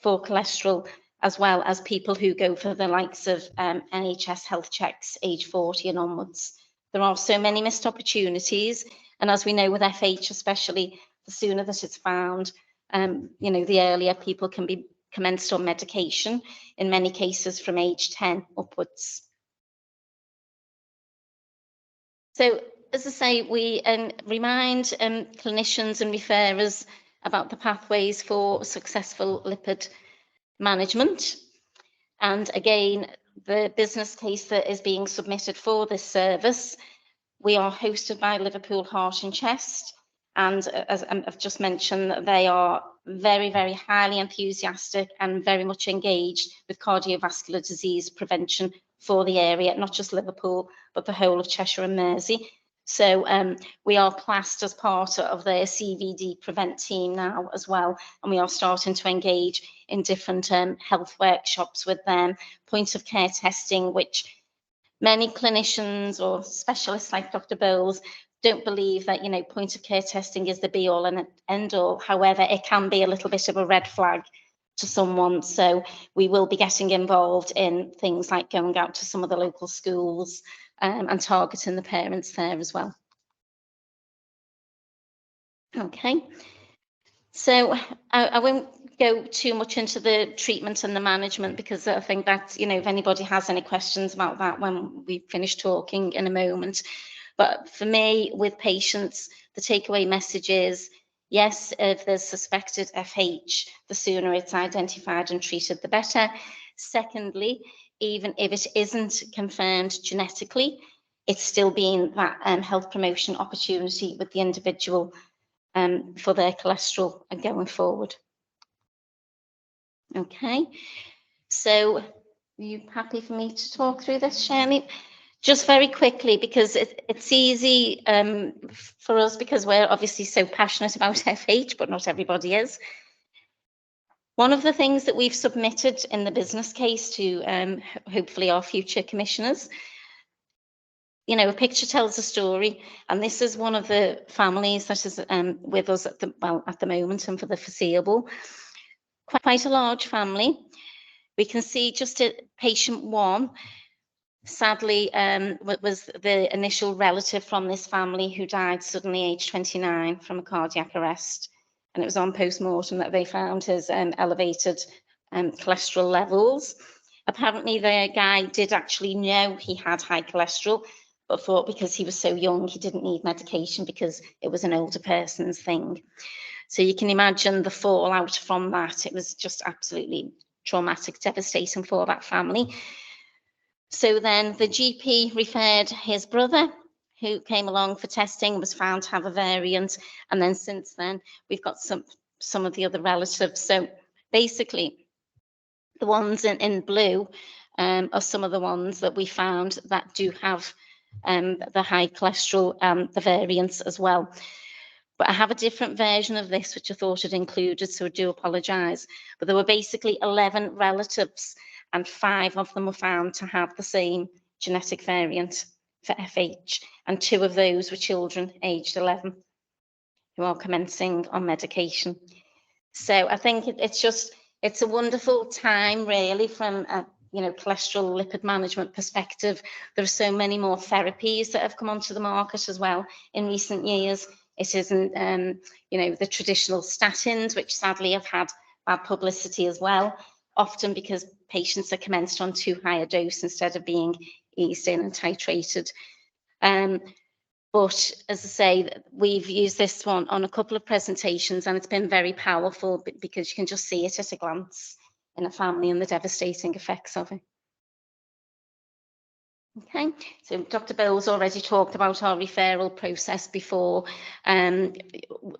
for cholesterol, as well as people who go for the likes of NHS health checks age 40 and onwards. There are so many missed opportunities, and as we know with FH especially, the sooner that it's found, you know, the earlier people can be commenced on medication, in many cases from age 10 upwards. So, as I say, we remind clinicians and referrers about the pathways for successful lipid management. And again, the business case that is being submitted for this service, we are hosted by Liverpool Heart and Chest. And as I've just mentioned, they are very, very highly enthusiastic and very much engaged with cardiovascular disease prevention for the area, not just Liverpool, but the whole of Cheshire and Mersey. So we are classed as part of their CVD Prevent team now as well, and we are starting to engage in different health workshops with them, point of care testing, which many clinicians or specialists like Dr. Bowles don't believe that, you know, point of care testing is the be all and end all. However, it can be a little bit of a red flag to someone. So we will be getting involved in things like going out to some of the local schools and targeting the parents there as well. Okay. So I won't go too much into the treatment and the management, because I think that, you know, if anybody has any questions about that when we finish talking in a moment. But for me, with patients, the takeaway message is, yes, if there's suspected FH, the sooner it's identified and treated, the better. Secondly, even if it isn't confirmed genetically, it's still been that health promotion opportunity with the individual for their cholesterol and going forward. Okay, so are you happy for me to talk through this, Shirley? Just very quickly, because it's easy for us, because we're obviously so passionate about FH, but not everybody is. One of the things that we've submitted in the business case to hopefully our future commissioners, you know, a picture tells a story, and this is one of the families that is with us at the moment and for the foreseeable. Quite a large family. We can see just at patient 1, sadly, was the initial relative from this family who died suddenly aged 29 from a cardiac arrest. And it was on post-mortem that they found his elevated cholesterol levels. Apparently, the guy did actually know he had high cholesterol, but thought because he was so young, he didn't need medication because it was an older person's thing. So you can imagine the fallout from that. It was just absolutely traumatic, devastating for that family. So then the GP referred his brother, who came along for testing, was found to have a variant. And then since then, we've got some of the other relatives. So basically, the ones in blue are some of the ones that we found that do have the high cholesterol, the variants as well. But I have a different version of this, which I thought had included, so I do apologise. But there were basically 11 relatives, and 5 of them were found to have the same genetic variant for FH, and 2 of those were children aged 11 who are commencing on medication. So I think it's a wonderful time, really, from a cholesterol lipid management perspective. There are so many more therapies that have come onto the market as well in recent years. It isn't, the traditional statins, which sadly have had bad publicity as well, often because patients are commenced on too high a dose instead of being eased in and titrated. But as I say, we've used this one on a couple of presentations, and it's been very powerful because you can just see it at a glance in a family and the devastating effects of it. Okay, so Dr. Bowles already talked about our referral process before.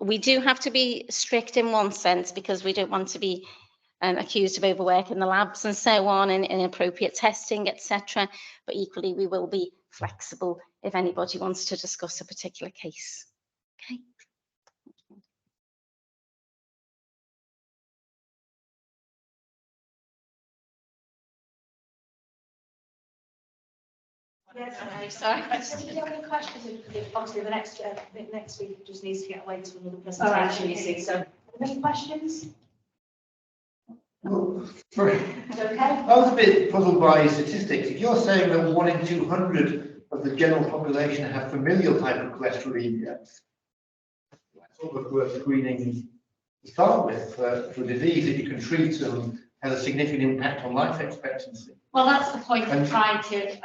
We do have to be strict in one sense because we don't want to be accused of overworking the labs and so on, and inappropriate testing, etc. But equally, we will be flexible if anybody wants to discuss a particular case. Okay. Yes, sorry. Do you have any questions? Obviously, the next week just needs to get away to another presentation, you see. So, any questions? Well, sorry. Okay. I was a bit puzzled by statistics. If you're saying that 1 in 200 of the general population have familial hypercholesterolemia, that's almost worth screening to start with for a disease that you can treat and has a significant impact on life expectancy. Well, that's the point of trying to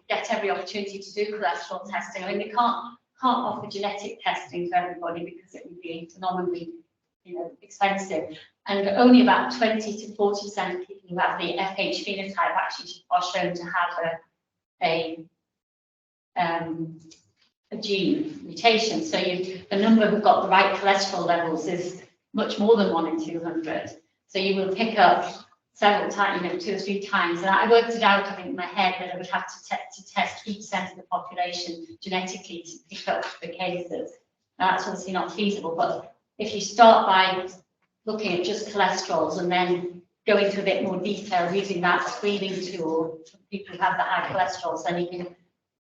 get every opportunity to do cholesterol testing. I mean, we can't offer genetic testing to everybody because it would be phenomenally, expensive. And only about 20 to 40% of people who have the FH phenotype actually are shown to have a gene mutation. So the number who've got the right cholesterol levels is much more than 1 in 200. So you will pick up several times, 2 or 3 times. And I worked it out, I think, in my head that I would have to test 3% of the population genetically to pick up the cases. Now, that's obviously not feasible, but if you start by looking at just cholesterols and then go into a bit more detail using that screening tool for people who have the high cholesterols, then you can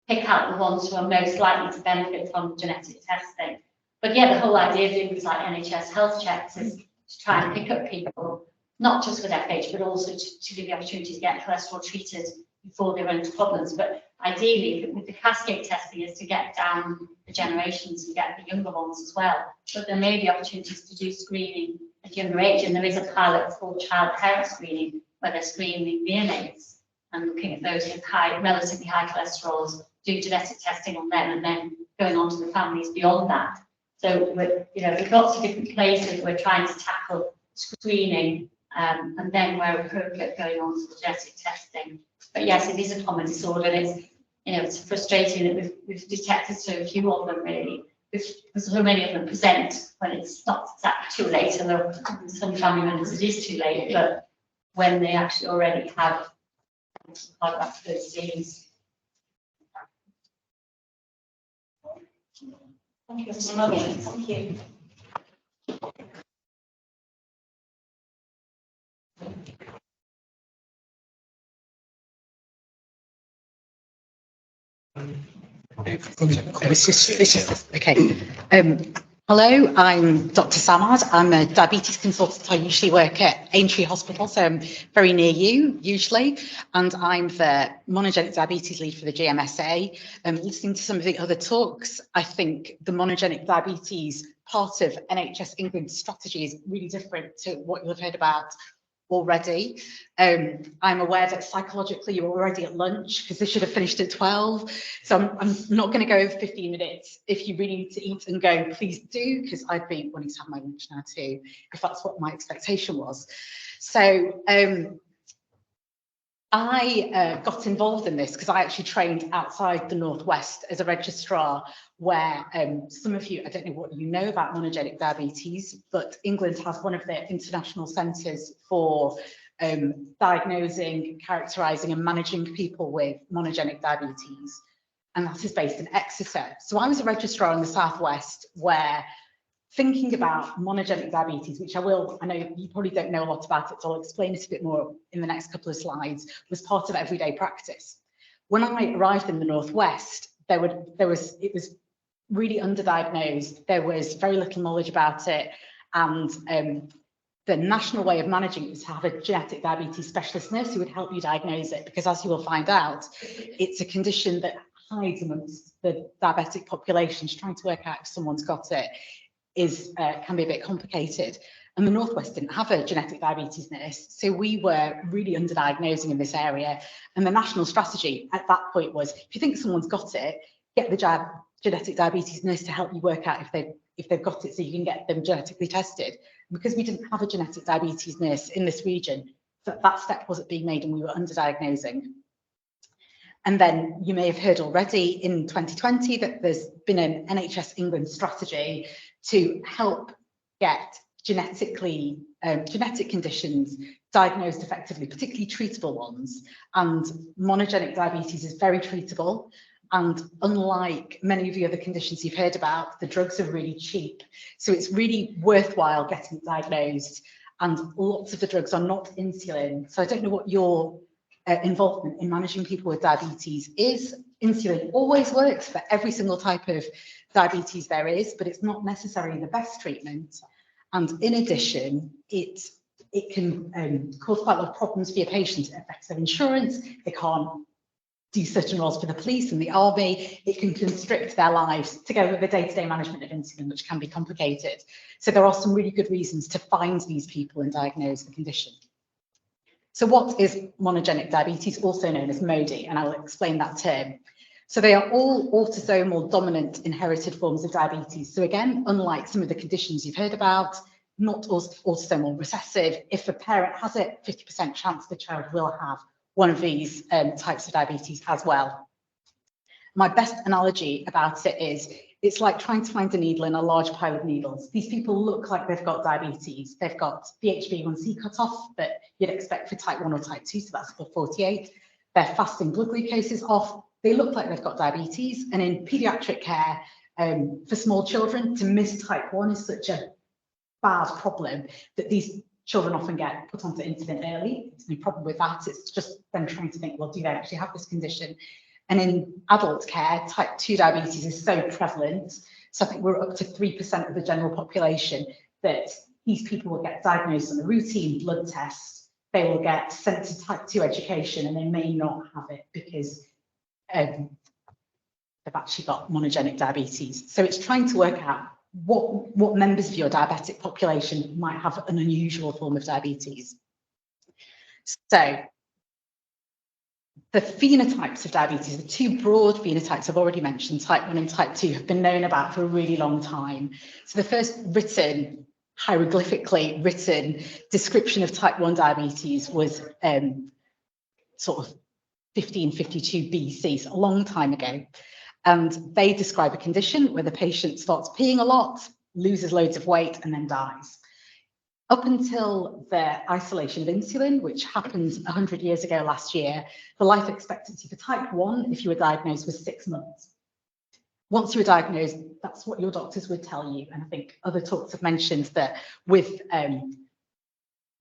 pick out the ones who are most likely to benefit from genetic testing. But yeah, the whole idea of doing things like NHS health checks is to try and pick up people, not just with FH, but also to give the opportunity to get cholesterol treated before they run into problems. But ideally, with the cascade testing, is to get down the generations and get the younger ones as well. But there may be opportunities to do screening at younger age, and there is a pilot called child parent screening, where they're screening neonates and looking at those with relatively high cholesterols, do genetic testing on them, and then going on to the families beyond that. So with lots of different places, we're trying to tackle screening, and then where appropriate, going on to the genetic testing. But yes, it is a common disorder, and it's frustrating that we've detected so few of them, really, because so many of them present when it's not exactly too late, and some family members it is too late, but when they actually already have cardiovascular disease. Thank you, Mr. Mullen. Thank you. Okay. Hello, I'm Dr. Samad. I'm a diabetes consultant. I usually work at Aintree Hospital, so I'm very near you usually, and I'm the monogenic diabetes lead for the GMSA. Listening to some of the other talks, I think the monogenic diabetes part of NHS England's strategy is really different to what you've heard about already. I'm aware that psychologically you're already at lunch because this should have finished at 12. So I'm not going to go over 15 minutes. If you really need to eat and go, please do, because I'd be wanting to have my lunch now too, if that's what my expectation was. So I got involved in this because I actually trained outside the Northwest as a registrar, where some of you, I don't know what you know about monogenic diabetes, but England has one of the international centres for diagnosing, characterising and managing people with monogenic diabetes. And that is based in Exeter. So I was a registrar in the Southwest where thinking about monogenic diabetes, which I know you probably don't know a lot about it, so I'll explain it a bit more in the next couple of slides, was part of everyday practice. When I arrived in the Northwest, it was really underdiagnosed. There was very little knowledge about it, and the national way of managing it was to have a genetic diabetes specialist nurse who would help you diagnose it, because as you will find out, it's a condition that hides amongst the diabetic populations. Trying to work out if someone's got it can be a bit complicated. And the Northwest didn't have a genetic diabetes nurse, so we were really underdiagnosing in this area. And the national strategy at that point was, if you think someone's got it, get the genetic diabetes nurse to help you work out if they've got it, so you can get them genetically tested. Because we didn't have a genetic diabetes nurse in this region, that step wasn't being made, and we were underdiagnosing. And then you may have heard already in 2020 that there's been an NHS England strategy to help get genetic conditions diagnosed effectively, particularly treatable ones. And monogenic diabetes is very treatable. And unlike many of the other conditions you've heard about, the drugs are really cheap. So it's really worthwhile getting it diagnosed. And lots of the drugs are not insulin. So I don't know what your involvement in managing people with diabetes is. Insulin always works for every single type of diabetes there is, but it's not necessarily the best treatment. And in addition, it can cause quite a lot of problems for your patients. It affects their insurance. They can't do certain roles for the police and the army. It can constrict their lives together with the day-to-day management of insulin, which can be complicated. So there are some really good reasons to find these people and diagnose the condition. So what is monogenic diabetes, also known as MODY? And I'll explain that term. So they are all autosomal dominant inherited forms of diabetes. So again, unlike some of the conditions you've heard about, not autosomal recessive. If a parent has it, 50% chance the child will have one of these types of diabetes as well. My best analogy about it is, it's like trying to find a needle in a large pile of needles. These people look like they've got diabetes. They've got HbA1c cutoff that you'd expect for type 1 or type 2, so that's for 48. Their fasting blood glucose is off. They look like they've got diabetes. And in paediatric care, for small children, to miss type 1 is such a bad problem that these children often get put onto insulin early. There's no problem with that. It's just them trying to think, well, do they actually have this condition? And in adult care, type 2 diabetes is so prevalent. So I think we're up to 3% of the general population that these people will get diagnosed on a routine blood test. They will get sent to type 2 education, and they may not have it because they've actually got monogenic diabetes. So it's trying to work out what members of your diabetic population might have an unusual form of diabetes. So the phenotypes of diabetes, the two broad phenotypes I've already mentioned, type 1 and type 2, have been known about for a really long time. So the first hieroglyphically written description of type 1 diabetes was sort of 1552 BC, so a long time ago. And they describe a condition where the patient starts peeing a lot, loses loads of weight, and then dies. Up until the isolation of insulin, which happened 100 years ago last year, the life expectancy for type 1, if you were diagnosed, was 6 months. once you were diagnosed, that's what your doctors would tell you. And I think other talks have mentioned that with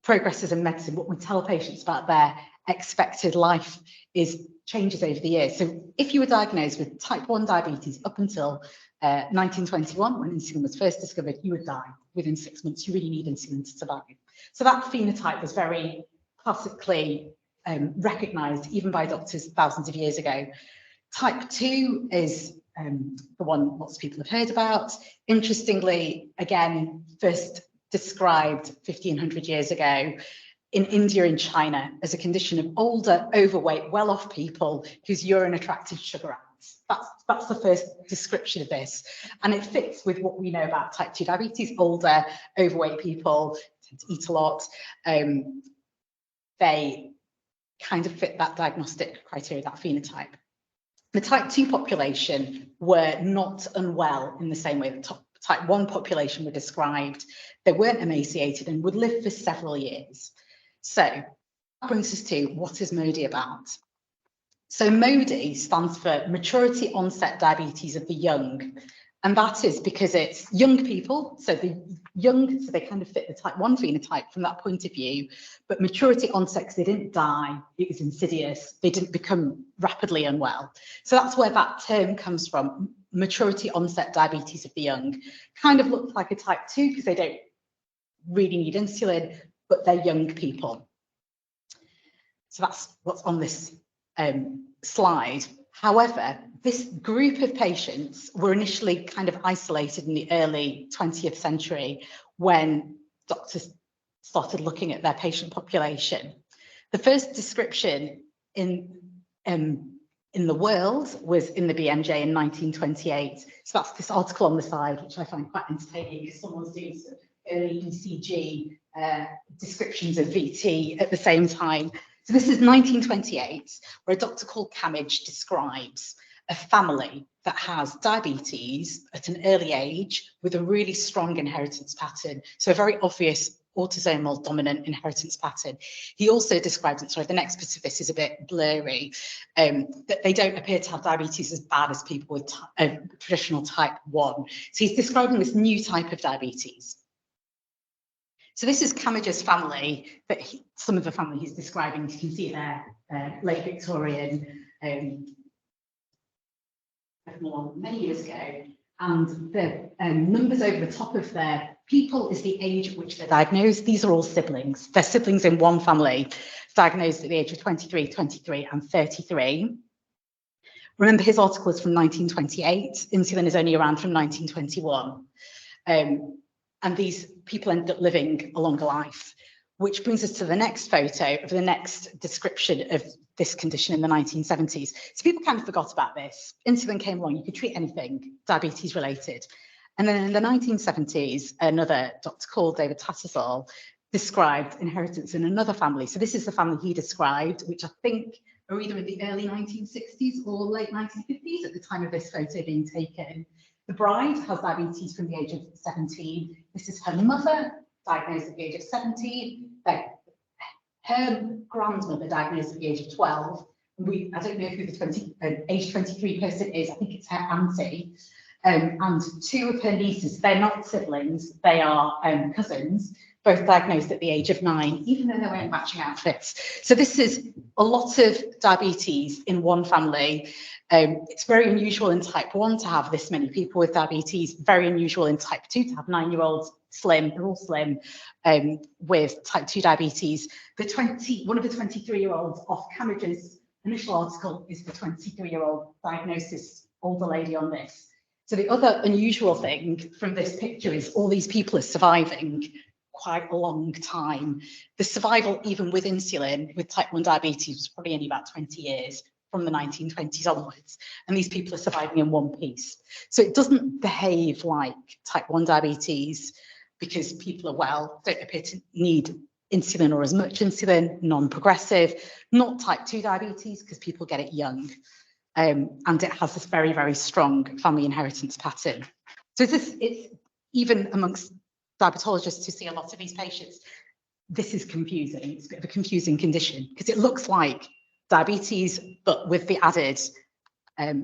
progresses in medicine, what we tell patients about their expected life is changes over the years. So if you were diagnosed with type 1 diabetes up until 1921, when insulin was first discovered, you would die within 6 months. You really need insulin to survive. So that phenotype was very classically recognised even by doctors thousands of years ago. Type 2 is the one lots of people have heard about. Interestingly, again, first described 1500 years ago in India and China as a condition of older, overweight, well-off people whose urine attracted sugar ants. That's the first description of this. And it fits with what we know about type 2 diabetes. Older, overweight people tend to eat a lot. They kind of fit that diagnostic criteria, that phenotype. The type 2 population were not unwell in the same way that type 1 population were described. They weren't emaciated and would live for several years. So that brings us to what is MODY about? So MODY stands for Maturity Onset Diabetes of the Young. And that is because it's young people, so the young, so they kind of fit the type 1 phenotype from that point of view, but maturity onset, because they didn't die, it was insidious, they didn't become rapidly unwell. So that's where that term comes from, maturity onset diabetes of the young. Kind of looks like a type 2 because they don't really need insulin, but they're young people. So that's what's on this slide. However, this group of patients were initially kind of isolated in the early 20th century when doctors started looking at their patient population. The first description in the world was in the BMJ in 1928. So that's this article on the side, which I find quite entertaining because someone's doing some early ECG descriptions of VT at the same time. So this is 1928, where a doctor called Camage describes a family that has diabetes at an early age with a really strong inheritance pattern. So a very obvious autosomal dominant inheritance pattern. He also describes, sorry, the next bit of this is a bit blurry, that they don't appear to have diabetes as bad as people with traditional type 1. So he's describing this new type of diabetes. So this is Camage's family, but some of the family he's describing, you can see there, late Victorian, many years ago, and the numbers over the top of their people is the age at which they're diagnosed. These are all siblings. They're siblings in one family, diagnosed at the age of 23, 23, and 33. Remember, his article is from 1928. Insulin is only around from 1921. And these people end up living a longer life, which brings us to the next photo of the next description of this condition in the 1970s. So people kind of forgot about this. Insulin came along, you could treat anything diabetes related. And then in the 1970s, another doctor called David Tattersall described inheritance in another family. So this is the family he described, which I think are either in the early 1960s or late 1950s at the time of this photo being taken. The bride has diabetes from the age of 17. This is her mother, diagnosed at the age of 17. Her grandmother diagnosed at the age of 12. I don't know who the age 23 person is. I think it's her auntie. And two of her nieces, they're not siblings, they are cousins, both diagnosed at the age of 9, even though they weren't matching outfits. So this is a lot of diabetes in one family. It's very unusual in type 1 to have this many people with diabetes, very unusual in type 2 to have 9-year-olds slim, they're all slim, with type 2 diabetes. One of the 23-year-olds off Camage's initial article is the 23-year-old diagnosis, older lady on this. So the other unusual thing from this picture is all these people are surviving quite a long time. The survival, even with insulin, with type 1 diabetes, was probably only about 20 years from the 1920s onwards. And these people are surviving in one piece. So it doesn't behave like type 1 diabetes because people are well, don't appear to need insulin or as much insulin, non-progressive, not type 2 diabetes because people get it young. And it has this very, very strong family inheritance pattern. So it's even amongst diabetologists who see a lot of these patients, this is confusing. It's a bit of a confusing condition because it looks like diabetes, but with the added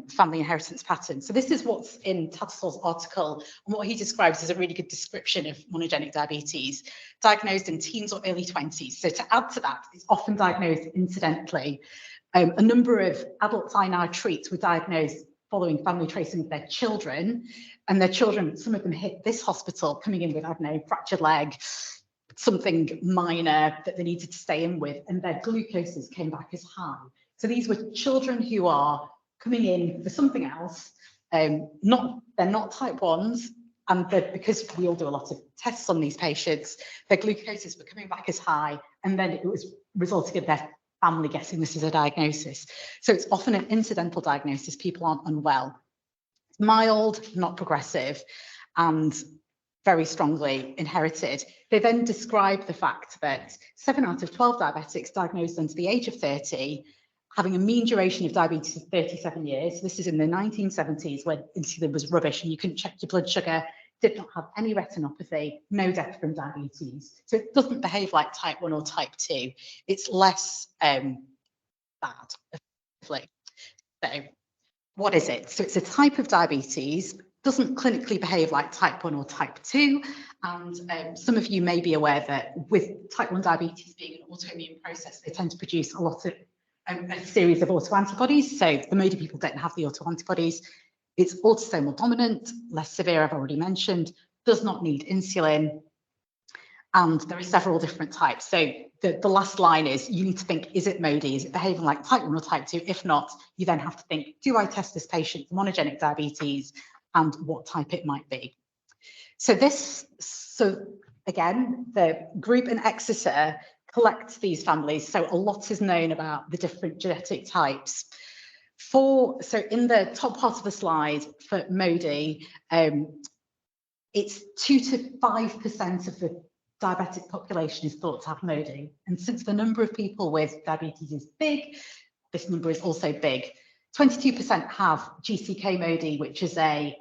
family inheritance pattern. So this is what's in Tattersall's article, and what he describes as a really good description of monogenic diabetes, diagnosed in teens or early 20s. So to add to that, it's often diagnosed incidentally. A number of adults I now treat were diagnosed following family tracing of their children, and their children, some of them hit this hospital coming in with, I don't know, fractured leg, something minor that they needed to stay in with, and their glucoses came back as high. So these were children who are coming in for something else, they're not type 1s, and because we all do a lot of tests on these patients, their glucoses were coming back as high, and then it was resulting in their family guessing this is a diagnosis. So it's often an incidental diagnosis, people aren't unwell. It's mild, not progressive, and very strongly inherited. They then describe the fact that 7 out of 12 diabetics diagnosed under the age of 30 having a mean duration of diabetes of 37 years. This is in the 1970s when insulin was rubbish and you couldn't check your blood sugar, did not have any retinopathy, no death from diabetes. So it doesn't behave like type 1 or type 2. It's less bad. So what is it? So it's a type of diabetes, doesn't clinically behave like type 1 or type 2. And some of you may be aware that with type 1 diabetes being an autoimmune process, they tend to produce a lot of a series of autoantibodies. So the MODY people don't have the autoantibodies. It's autosomal dominant, less severe, I've already mentioned, does not need insulin. And there are several different types. So the last line is you need to think, is it MODY? Is it behaving like type 1 or type 2? If not, you then have to think, do I test this patient for monogenic diabetes and what type it might be? So again, the group in Exeter collects these families. So a lot is known about the different genetic types. So in the top part of the slide for MODY, it's 2 to 5% of the diabetic population is thought to have MODY. And since the number of people with diabetes is big, this number is also big. 22% have GCK MODY, which is a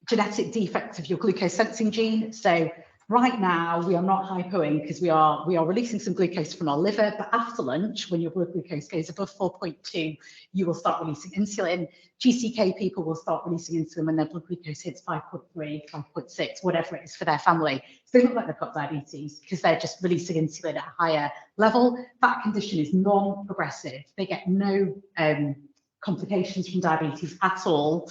genetic defect of your glucose sensing gene. So right now we are not hypoing because we are releasing some glucose from our liver, but after lunch, when your blood glucose goes above 4.2, you will start releasing insulin. GCK people will start releasing insulin when their blood glucose hits 5.3, 5.6, whatever it is for their family. So they look like they've got diabetes because they're just releasing insulin at a higher level. That condition is non-progressive. They get no complications from diabetes at all.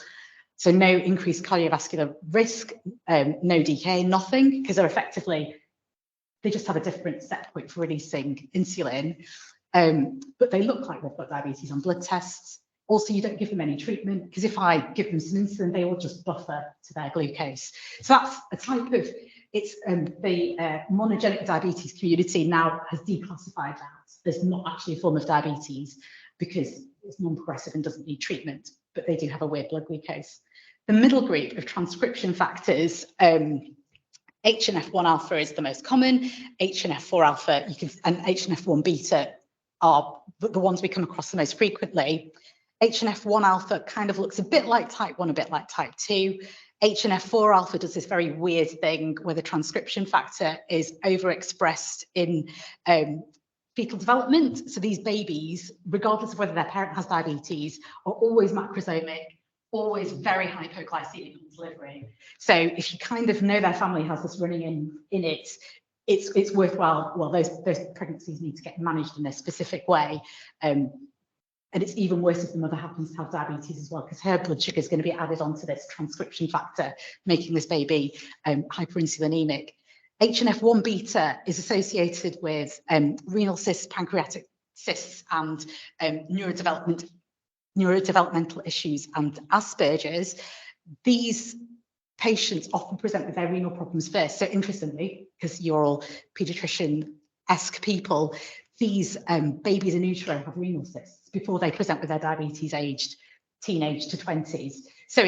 So no increased cardiovascular risk, no DKA, nothing, because they just have a different set point for releasing insulin. But they look like they've got diabetes on blood tests. Also, you don't give them any treatment, because if I give them some insulin, they will just buffer to their glucose. So that's a type of, it's the monogenic diabetes community now has declassified that. There's not actually a form of diabetes because it's non-progressive and doesn't need treatment, but they do have a weird blood glucose. The middle group of transcription factors, HNF1 alpha is the most common, HNF4 alpha and HNF1 beta are the ones we come across the most frequently. HNF1 alpha kind of looks a bit like type 1, a bit like type 2. HNF4 alpha does this very weird thing where the transcription factor is overexpressed in fetal development. So these babies, regardless of whether their parent has diabetes, are always macrosomic, always very hypoglycemic on delivery. So if you kind of know their family has this running in it, it's worthwhile. Well, those pregnancies need to get managed in a specific way. And it's even worse if the mother happens to have diabetes as well, because her blood sugar is going to be added onto this transcription factor, making this baby hyperinsulinemic. HNF1 beta is associated with renal cysts, pancreatic cysts, and neurodevelopmental issues and Asperger's. These patients often present with their renal problems first. So interestingly, because you're all pediatrician-esque people, these babies in utero have renal cysts before they present with their diabetes aged teenage to 20s. So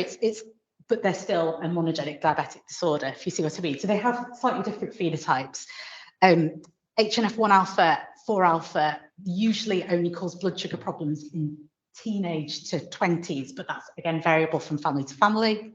but they're still a monogenic diabetic disorder, if you see what I mean. So they have slightly different phenotypes. HNF1 alpha, 4 alpha usually only cause blood sugar problems in teenage to 20s, but that's again variable from family to family.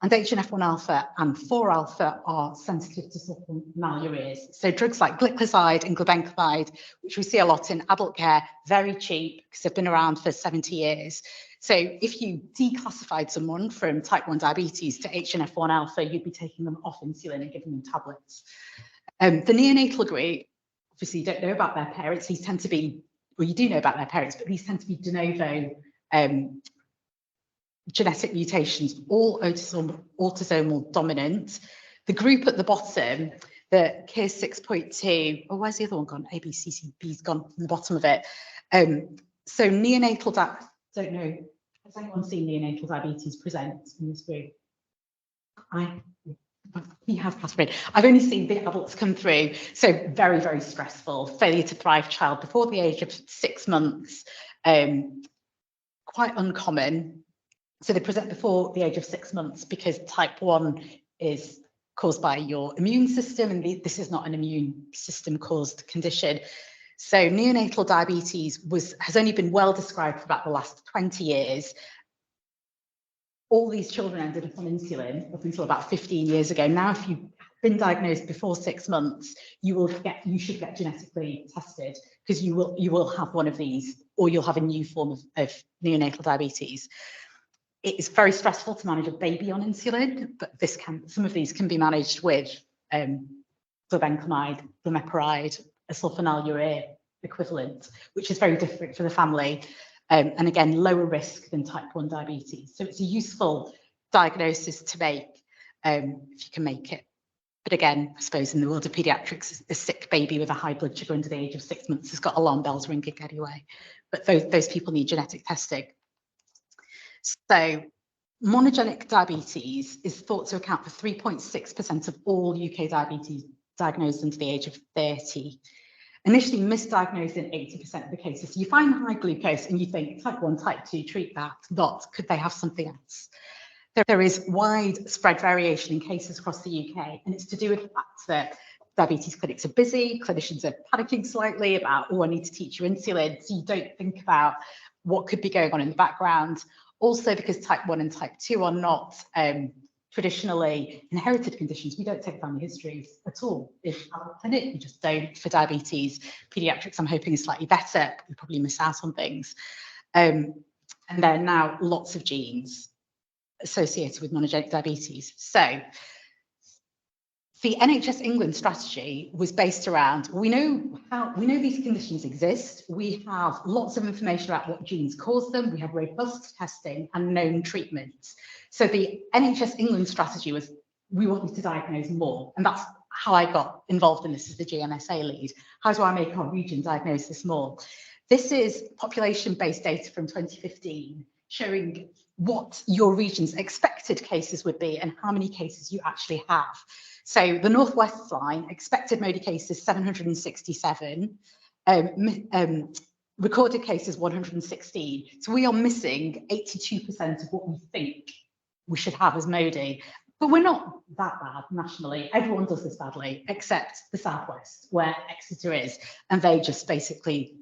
And HNF1 alpha and 4 alpha are sensitive to sulfonylureas. So drugs like gliclazide and glibenclamide, which we see a lot in adult care, very cheap because they've been around for 70 years. So if you declassified someone from type 1 diabetes to HNF1 alpha, you'd be taking them off insulin and giving them tablets. The neonatal group, obviously you don't know about their parents. These tend to be, well, you do know about their parents, but these tend to be de novo genetic mutations, all autosomal dominant. The group at the bottom, the KIS 6.2, oh, where's the other one gone? ABCCB's gone from the bottom of it. So neonatal, don't know, has anyone seen neonatal diabetes present in this group? He has passed away. I've only seen the adults come through. So very, very stressful, failure to thrive child before the age of 6 months, quite uncommon. So they present before the age of 6 months because type 1 is caused by your immune system, and this is not an immune system caused condition. So neonatal diabetes has only been well described for about the last 20 years. All these children ended up on insulin up until about 15 years ago. Now, if you've been diagnosed before 6 months, you should get genetically tested because you will have one of these, or you'll have a new form of neonatal diabetes. It is very stressful to manage a baby on insulin, but some of these can be managed with glibenclamide, glimepiride, a sulfonylurea equivalent, which is very different for the family. And again, lower risk than type 1 diabetes. So it's a useful diagnosis to make if you can make it. But again, I suppose in the world of paediatrics, a sick baby with a high blood sugar under the age of 6 months has got alarm bells ringing anyway. But those people need genetic testing. So monogenic diabetes is thought to account for 3.6% of all UK diabetes diagnosed under the age of 30. Initially misdiagnosed in 80% of the cases. So you find high glucose and you think type 1, type 2, treat that. Not, could they have something else? There is widespread variation in cases across the UK, and it's to do with the fact that diabetes clinics are busy, clinicians are panicking slightly about, oh, I need to teach you insulin, so you don't think about what could be going on in the background. Also, because type 1 and type 2 are not traditionally inherited conditions, we don't take family histories at all in our clinic. We just don't for diabetes. Pediatrics, I'm hoping, is slightly better. We probably miss out on things. And there are now lots of genes associated with monogenic diabetes. So the NHS England strategy was based around, we know these conditions exist. We have lots of information about what genes cause them. We have robust testing and known treatments. So the NHS England strategy was, we want you to diagnose more. And that's how I got involved in this as the GMSA lead. How do I make our region diagnose this more? This is population-based data from 2015, showing what your region's expected cases would be and how many cases you actually have. So the Northwest line, expected MODY cases 767, recorded cases 116. So we are missing 82% of what we think we should have as MODY. But we're not that bad nationally. Everyone does this badly, except the Southwest, where Exeter is, and they just basically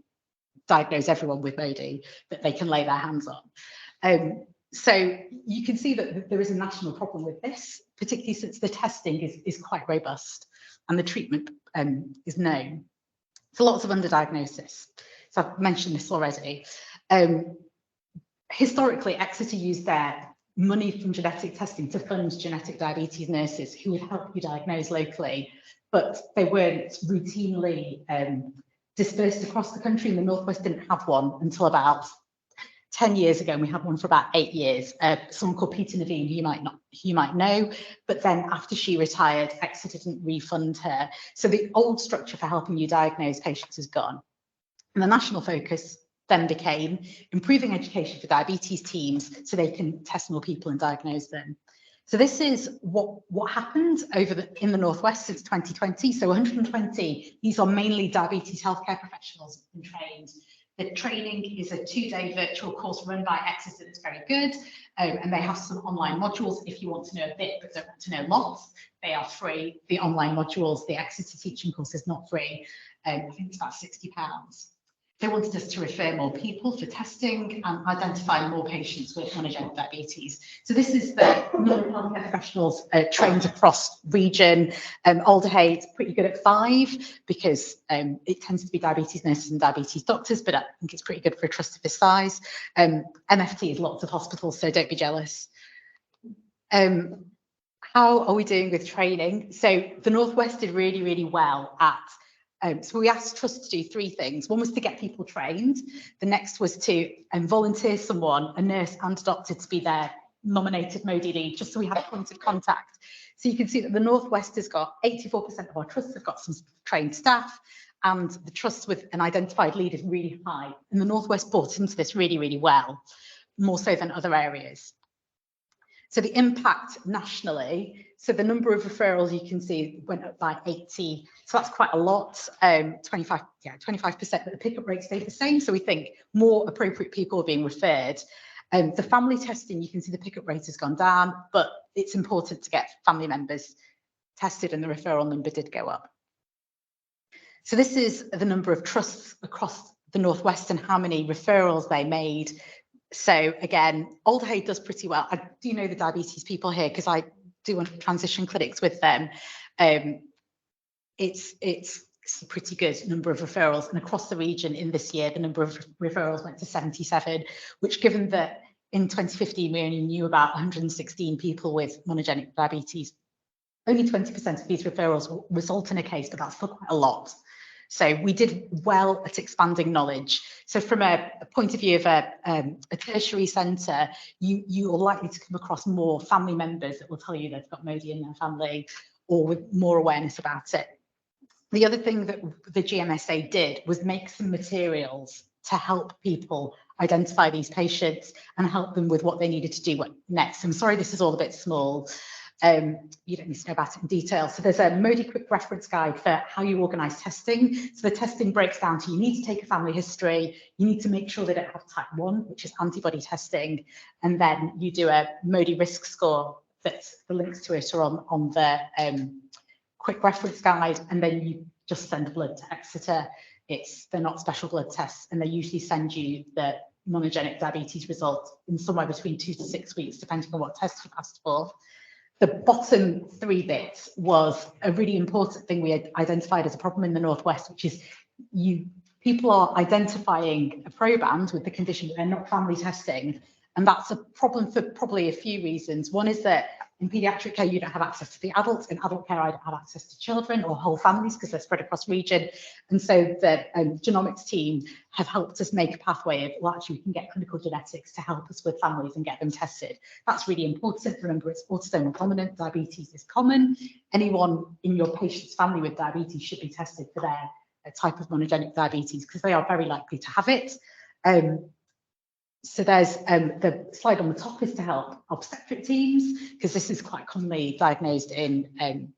diagnose everyone with MODY that they can lay their hands on. So you can see that there is a national problem with this, particularly since the testing is quite robust and the treatment is known. So lots of underdiagnosis. So I've mentioned this already. Historically, Exeter used their money from genetic testing to fund genetic diabetes nurses who would help you diagnose locally, but they weren't routinely dispersed across the country. And the Northwest didn't have one until about 10 years ago, and we had one for about 8 years. Someone called Peter Naveen, who you might know, but then after she retired, Exeter didn't refund her. So the old structure for helping you diagnose patients is gone. And the national focus then became improving education for diabetes teams so they can test more people and diagnose them. So this is what happened in the Northwest since 2020. So 120, these are mainly diabetes healthcare professionals who've been trained. The training is a 2-day virtual course run by Exeter that's very good, and they have some online modules if you want to know a bit but don't want to know lots. They are free. The online modules, the Exeter teaching course is not free. I think it's about £60. They wanted us to refer more people for testing and identify more patients with monogenic diabetes. So this is the number of healthcare professionals trained across region. Alder Hey is pretty good at 5 because it tends to be diabetes nurses and diabetes doctors, but I think it's pretty good for a trust of this size. MFT is lots of hospitals, so don't be jealous. How are we doing with training? So the Northwest did really, really well at so we asked trusts to do 3 things. One was to get people trained. The next was to volunteer someone, a nurse and a doctor, to be their nominated MODI lead, just so we have a point of contact. So you can see that the Northwest has got 84% of our trusts have got some trained staff, and the trusts with an identified lead is really high. And the Northwest bought into this really, really well, more so than other areas. So the impact nationally, so the number of referrals you can see went up by 80. So that's quite a lot, 25%, but the pickup rate stayed the same. So we think more appropriate people are being referred. The family testing, you can see the pickup rate has gone down, but it's important to get family members tested and the referral number did go up. So this is the number of trusts across the Northwest and how many referrals they made. So again, Alder Hey does pretty well. I do know the diabetes people here because I do transition clinics with them. It's a pretty good number of referrals, and across the region in this year, the number of referrals went to 77, which, given that in 2015 we only knew about 116 people with monogenic diabetes, only 20% of these referrals will result in a case, but that's still quite a lot. So we did well at expanding knowledge. So from a point of view of a tertiary centre, you are likely to come across more family members that will tell you they've got MODI in their family, or with more awareness about it. The other thing that the GMSA did was make some materials to help people identify these patients and help them with what they needed to do next. I'm sorry, this is all a bit small. You don't need to know about it in detail. So there's a MODI quick reference guide for how you organise testing. So the testing breaks down to you need to take a family history, you need to make sure they don't have type 1, which is antibody testing, and then you do a MODI risk score. That's the links to it are on the quick reference guide, and then you just send blood to Exeter. They're not special blood tests, and they usually send you the monogenic diabetes result in somewhere between 2 to 6 weeks, depending on what test you asked for. The bottom 3 bits was a really important thing we had identified as a problem in the Northwest, which is people are identifying a proband with the condition, but they're not family testing. And that's a problem for probably a few reasons. One is that in paediatric care, you don't have access to the adults. In adult care, I don't have access to children or whole families because they're spread across region. And so the genomics team have helped us make a pathway of, well, actually, we can get clinical genetics to help us with families and get them tested. That's really important. Remember, it's autosomal dominant. Diabetes is common. Anyone in your patient's family with diabetes should be tested for their type of monogenic diabetes because they are very likely to have it. So there's the slide on the top is to help obstetric teams, because this is quite commonly diagnosed in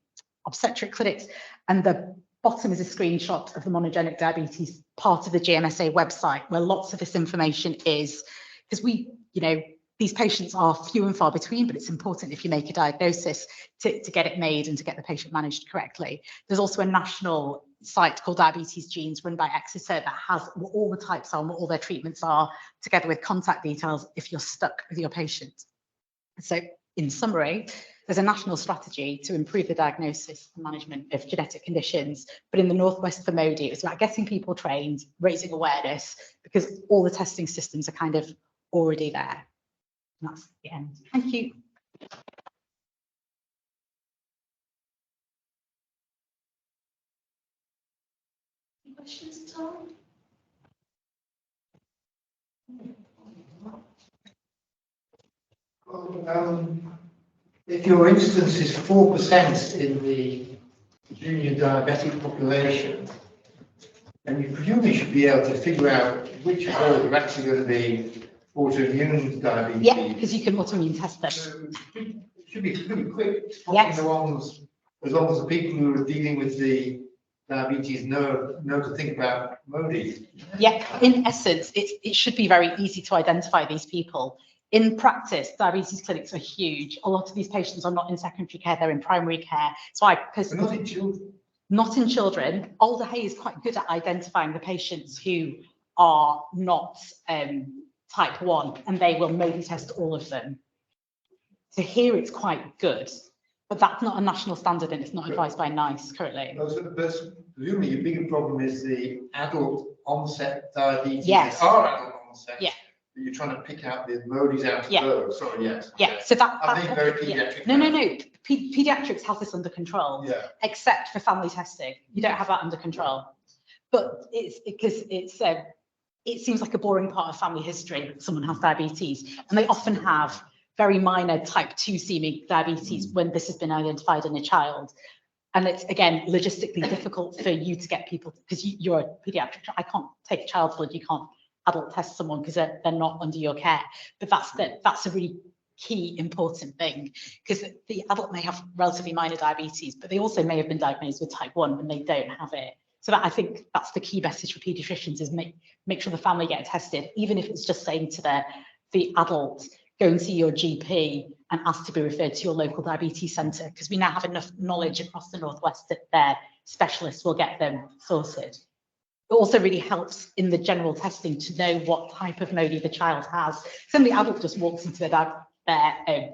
obstetric clinics. And the bottom is a screenshot of the monogenic diabetes part of the GMSA website, where lots of this information is, because these patients are few and far between, but it's important if you make a diagnosis to get it made and to get the patient managed correctly. There's also a national site called Diabetes Genes run by Exeter that has what all the types are and what all their treatments are, together with contact details if you're stuck with your patient. So in summary, there's a national strategy to improve the diagnosis and management of genetic conditions, but in the Northwest for MODI, it's about getting people trained, raising awareness, because all the testing systems are kind of already there. And that's the end. Thank you. Any questions at all? If your incidence is 4% in the junior diabetic population, then you presumably should be able to figure out which of those are actually going to be autoimmune diabetes. Yeah, because you can autoimmune test them. So it should be pretty quick spotting the ones, as long as the people who are dealing with the diabetes know to think about MODI. Yeah, in essence, it should be very easy to identify these people. In practice, diabetes clinics are huge. A lot of these patients are not in secondary care, they're in primary care. So I personally... Not in children. Not in children. Alder Hey is quite good at identifying the patients who are not type 1, and they will maybe test all of them. So here it's quite good, but that's not a national standard and it's not advised by NICE currently. But presumably your bigger problem is the adult onset diabetes. Yes. That are adult onset. Yeah. But you're trying to pick out the Modi's out of Yeah. those. Sorry, yes. Yeah, Okay. so that. I'm being very yeah. pediatric. No. Pediatrics has this under control, Yeah. except for family testing. You don't have that under control. But it's because it seems like a boring part of family history that someone has diabetes, and they often have very minor type 2 seeming diabetes when this has been identified in a child. And it's, again, logistically difficult for you to get people, because you're a pediatric, I can't take a child's blood, you can't adult test someone because they're not under your care. But that's a really key important thing, because the adult may have relatively minor diabetes, but they also may have been diagnosed with type 1 when they don't have it. So that, I think that's the key message for paediatricians, is make sure the family get tested, even if it's just saying to the adult, go and see your GP and ask to be referred to your local diabetes centre, because we now have enough knowledge across the Northwest that their specialists will get them sorted. It also really helps in the general testing to know what type of MODY the child has. Some of the adult just walks into their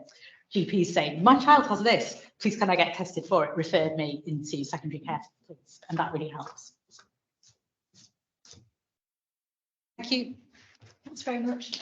GP saying, my child has this, please can I get tested for it? Refer me into secondary care, please. And that really helps. Thank you. Thanks very much.